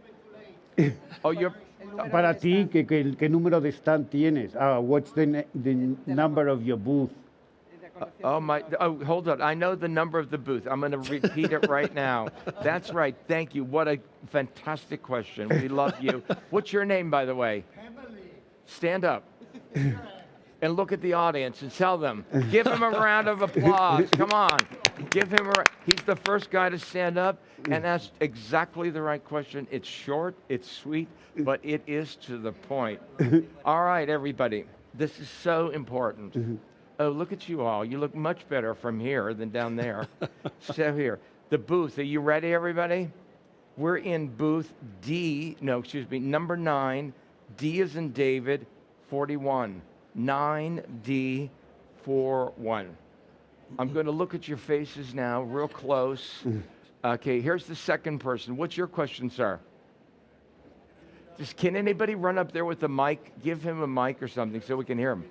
too late. oh, you're. El Para ti, ¿qué número de stand tienes? What's the number of your booth? Hold on. I know the number of the booth. I'm going to repeat it right now. That's right. Thank you. What a fantastic question. We love you. What's your name, by the way? Emily. Stand up and look at the audience and tell them. Give him a round of applause. Come on. Give him a. He's the first guy to stand up and ask exactly the right question. It's short, it's sweet, but it is to the point. All right, everybody. This is so important. Oh, look at you all. You look much better from here than down there. So here, the booth. Are you ready, everybody? We're in booth number 9. D as in David, 41. 9D41. I'm going to look at your faces now real close. Okay, here's the second person. What's your question, sir? Can anybody run up there with a mic? Give him a mic or something so we can hear him.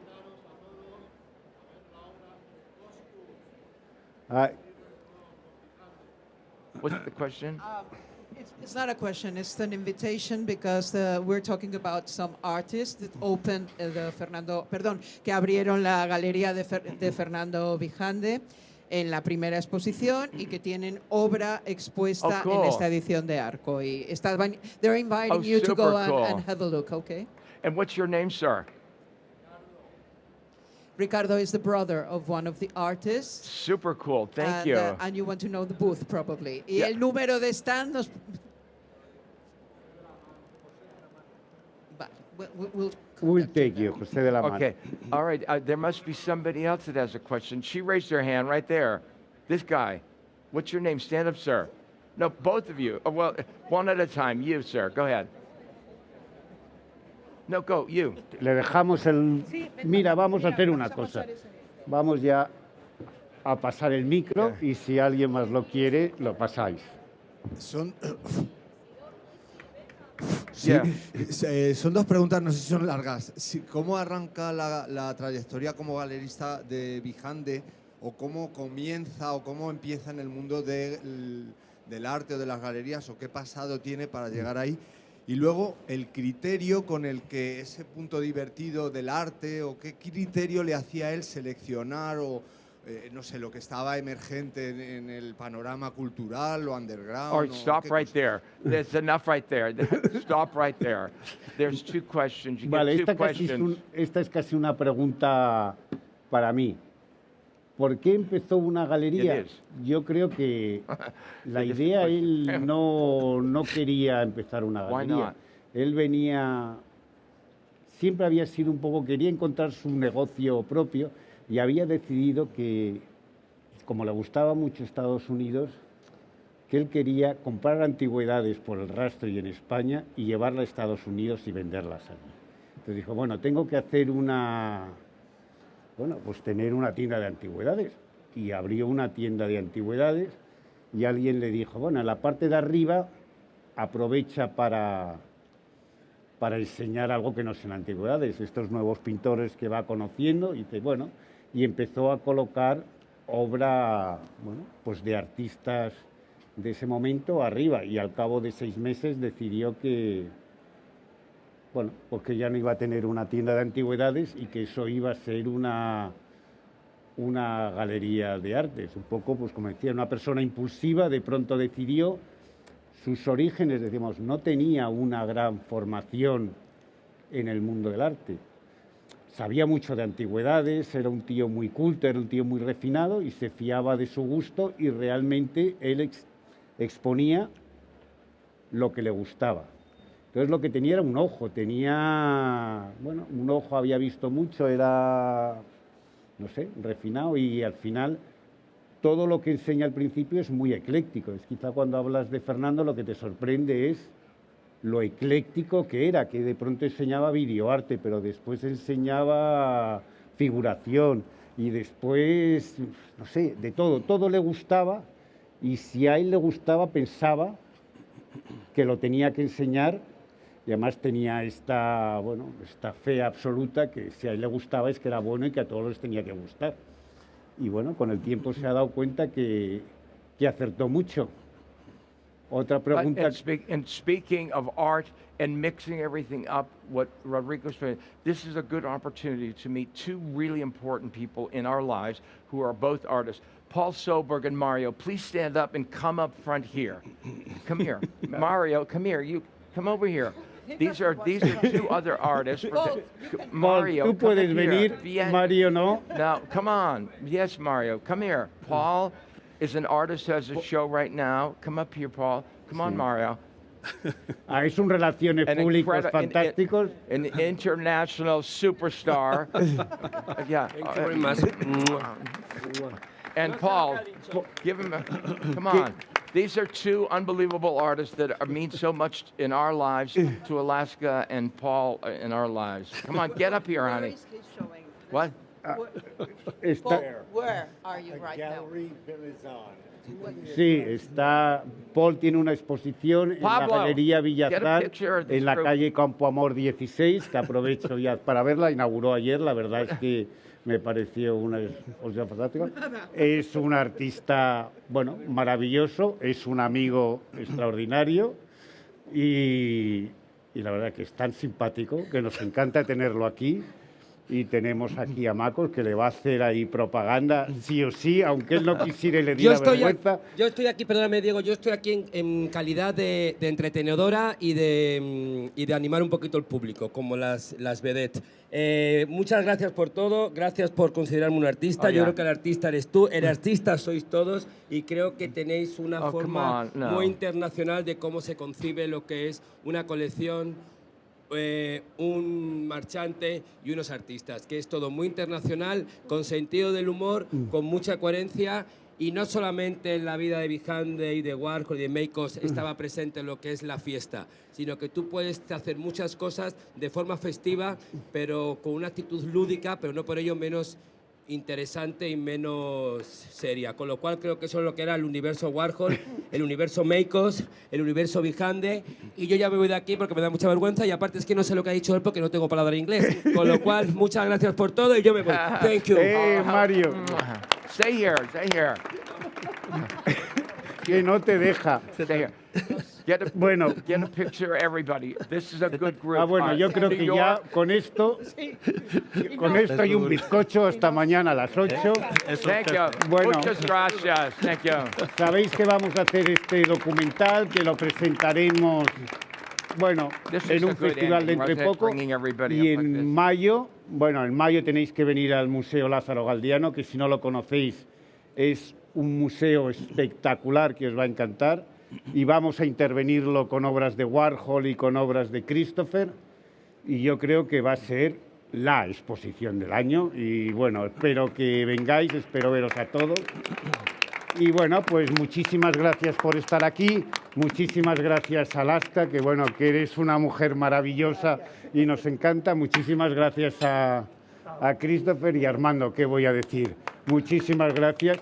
What's the question? It's not a question, it's an invitation because we're talking about some artists that opened que abrieron la galería de Fernando Vijande en la primera exposición y que tienen obra expuesta en esta edición de Arco. Y they're inviting you to go and have a look, okay? And what's your name, sir? Ricardo is the brother of one of the artists. Super cool. Thank you. And you want to know the booth, probably. Y Yeah. el número de stand nos... We'll take you, José de la Mar. Okay. All right. There must be somebody else that has a question. She raised her hand right there. This guy. What's your name? Stand up, sir. No, both of you. Well, one at a time. You, sir. Go ahead. No, go. You. Le dejamos el... Mira, vamos a hacer una cosa. Vamos ya a pasar el micro y si alguien más lo quiere, lo pasáis. Son, Yeah. son dos preguntas, no sé si son largas. ¿Cómo arranca la trayectoria como galerista de Vijande? ¿O cómo comienza o cómo empieza en el mundo del arte o de las galerías? ¿O qué pasado tiene para llegar ahí? Y luego el criterio con el que ese punto divertido del arte, o qué criterio le hacía a él seleccionar o no sé, lo que estaba emergente en el panorama cultural o underground. All right, stop right there. There's enough right there. Stop right there. There's two questions. You Vale, get two questions. esta es casi una pregunta para mí. ¿Por qué empezó una galería? It is. Yo creo que la It is. idea, él no quería empezar una Why galería. not? Él venía, siempre había sido un poco, quería encontrar su negocio propio y había decidido que, como le gustaba mucho Estados Unidos, que él quería comprar antigüedades por el rastro y en España y llevarlas a Estados Unidos y venderlas allí. Entonces dijo, bueno, tengo que hacer tener una tienda de antigüedades. Y abrió una tienda de antigüedades y alguien le dijo, bueno, en la parte de arriba aprovecha para enseñar algo que no sean antigüedades, estos nuevos pintores que va conociendo, y dice, bueno, y empezó a colocar obra, pues de artistas de ese momento arriba, y al cabo de 6 meses decidió que, pues que ya no iba a tener una tienda de antigüedades y que eso iba a ser una galería de artes. Un poco, pues como decía, una persona impulsiva de pronto decidió. Sus orígenes, decimos, no tenía una gran formación en el mundo del arte. Sabía mucho de antigüedades, era un tío muy culto, era un tío muy refinado y se fiaba de su gusto y realmente él exponía lo que le gustaba. Entonces lo que tenía era un ojo, un ojo, había visto mucho, era, no sé, refinado y al final todo lo que enseña al principio es muy ecléctico. Es quizá cuando hablas de Fernando lo que te sorprende es lo ecléctico que era, que de pronto enseñaba videoarte, pero después enseñaba figuración y después, no sé, de todo le gustaba y si a él le gustaba pensaba que lo tenía que enseñar y además tenía esta fe absoluta que si a él le gustaba es que era bueno y que a todos les tenía que gustar. Y bueno, con el tiempo se ha dado cuenta que acertó mucho. Otra pregunta. And speaking of art and mixing everything up, what Rodrigo's saying, this is a good opportunity to meet two really important people in our lives who are both artists. Paul Soberg and Mario, please stand up and come up front here. Come here. Mario, come here. You come over here. These are two other artists. Mario, Paul, tú puedes venir, Mario no. Now, come on. Yes, Mario, come here. Paul is an artist who has a show right now. Come up here, Paul. Come on, Mario. Es un relaciones públicas fantásticos. An international superstar. Yeah. Thank you very much. And Paul, give him a, come on. These are two unbelievable artists that mean so much in our lives, to Alaska and Paul in our lives. Come on, get up here, honey. What? Where are you right now? Gallery Vilizon. Sí, está. Paul tiene una exposición en la Pablo, Galería get a Villazar, picture of this en la group. calle Campo Amor 16, que aprovecho ya para verla. Inauguró ayer, la verdad es que me pareció una exposición fantástica. Es un artista, bueno, maravilloso, es un amigo extraordinario y la verdad que es tan simpático que nos encanta tenerlo aquí. Y tenemos aquí a Marcos, que le va a hacer ahí propaganda, sí o sí, aunque él no quisiera y le diera vergüenza. Yo estoy aquí, perdóname Diego, yo estoy aquí en calidad de entretenedora y de animar un poquito el público, como las vedettes. Muchas gracias por todo, gracias por considerarme un artista. Yo creo que el artista eres tú, el artista sois todos y creo que tenéis una forma muy internacional de cómo se concibe lo que es una colección, un marchante y unos artistas, que es todo muy internacional, con sentido del humor, con mucha coherencia, y no solamente en la vida de Vijande y de Warhol y de Meikos estaba presente lo que es la fiesta, sino que tú puedes hacer muchas cosas de forma festiva, pero con una actitud lúdica, pero no por ello menos interesante y menos seria, con lo cual creo que eso es lo que era el universo Warhol, el universo Meikos, el universo Vijande, y yo ya me voy de aquí porque me da mucha vergüenza y aparte es que no sé lo que ha dicho él porque no tengo palabra en inglés, con lo cual muchas gracias por todo y yo me voy. Thank you. Mario. Stay here, stay here. Que no te deja. Stay here. Get a picture of everybody. This is a good group. Bueno, yo creo que ya con esto y un bizcocho hasta mañana a las 8. Thank you. Bueno. Muchas gracias. Thank you. Sabéis que vamos a hacer este documental, que lo presentaremos, bueno, en un festival de entre poco. Y en mayo, tenéis que venir al Museo Lázaro Galdiano, que si no lo conocéis es un museo espectacular que os va a encantar. Y vamos a intervenirlo con obras de Warhol y con obras de Christopher. Y yo creo que va a ser la exposición del año. Y bueno, espero que vengáis, espero veros a todos. Y bueno, pues muchísimas gracias por estar aquí. Muchísimas gracias, Alaska, que bueno, que eres una mujer maravillosa y nos encanta. Muchísimas gracias a Christopher y Armando, ¿qué voy a decir? Muchísimas gracias.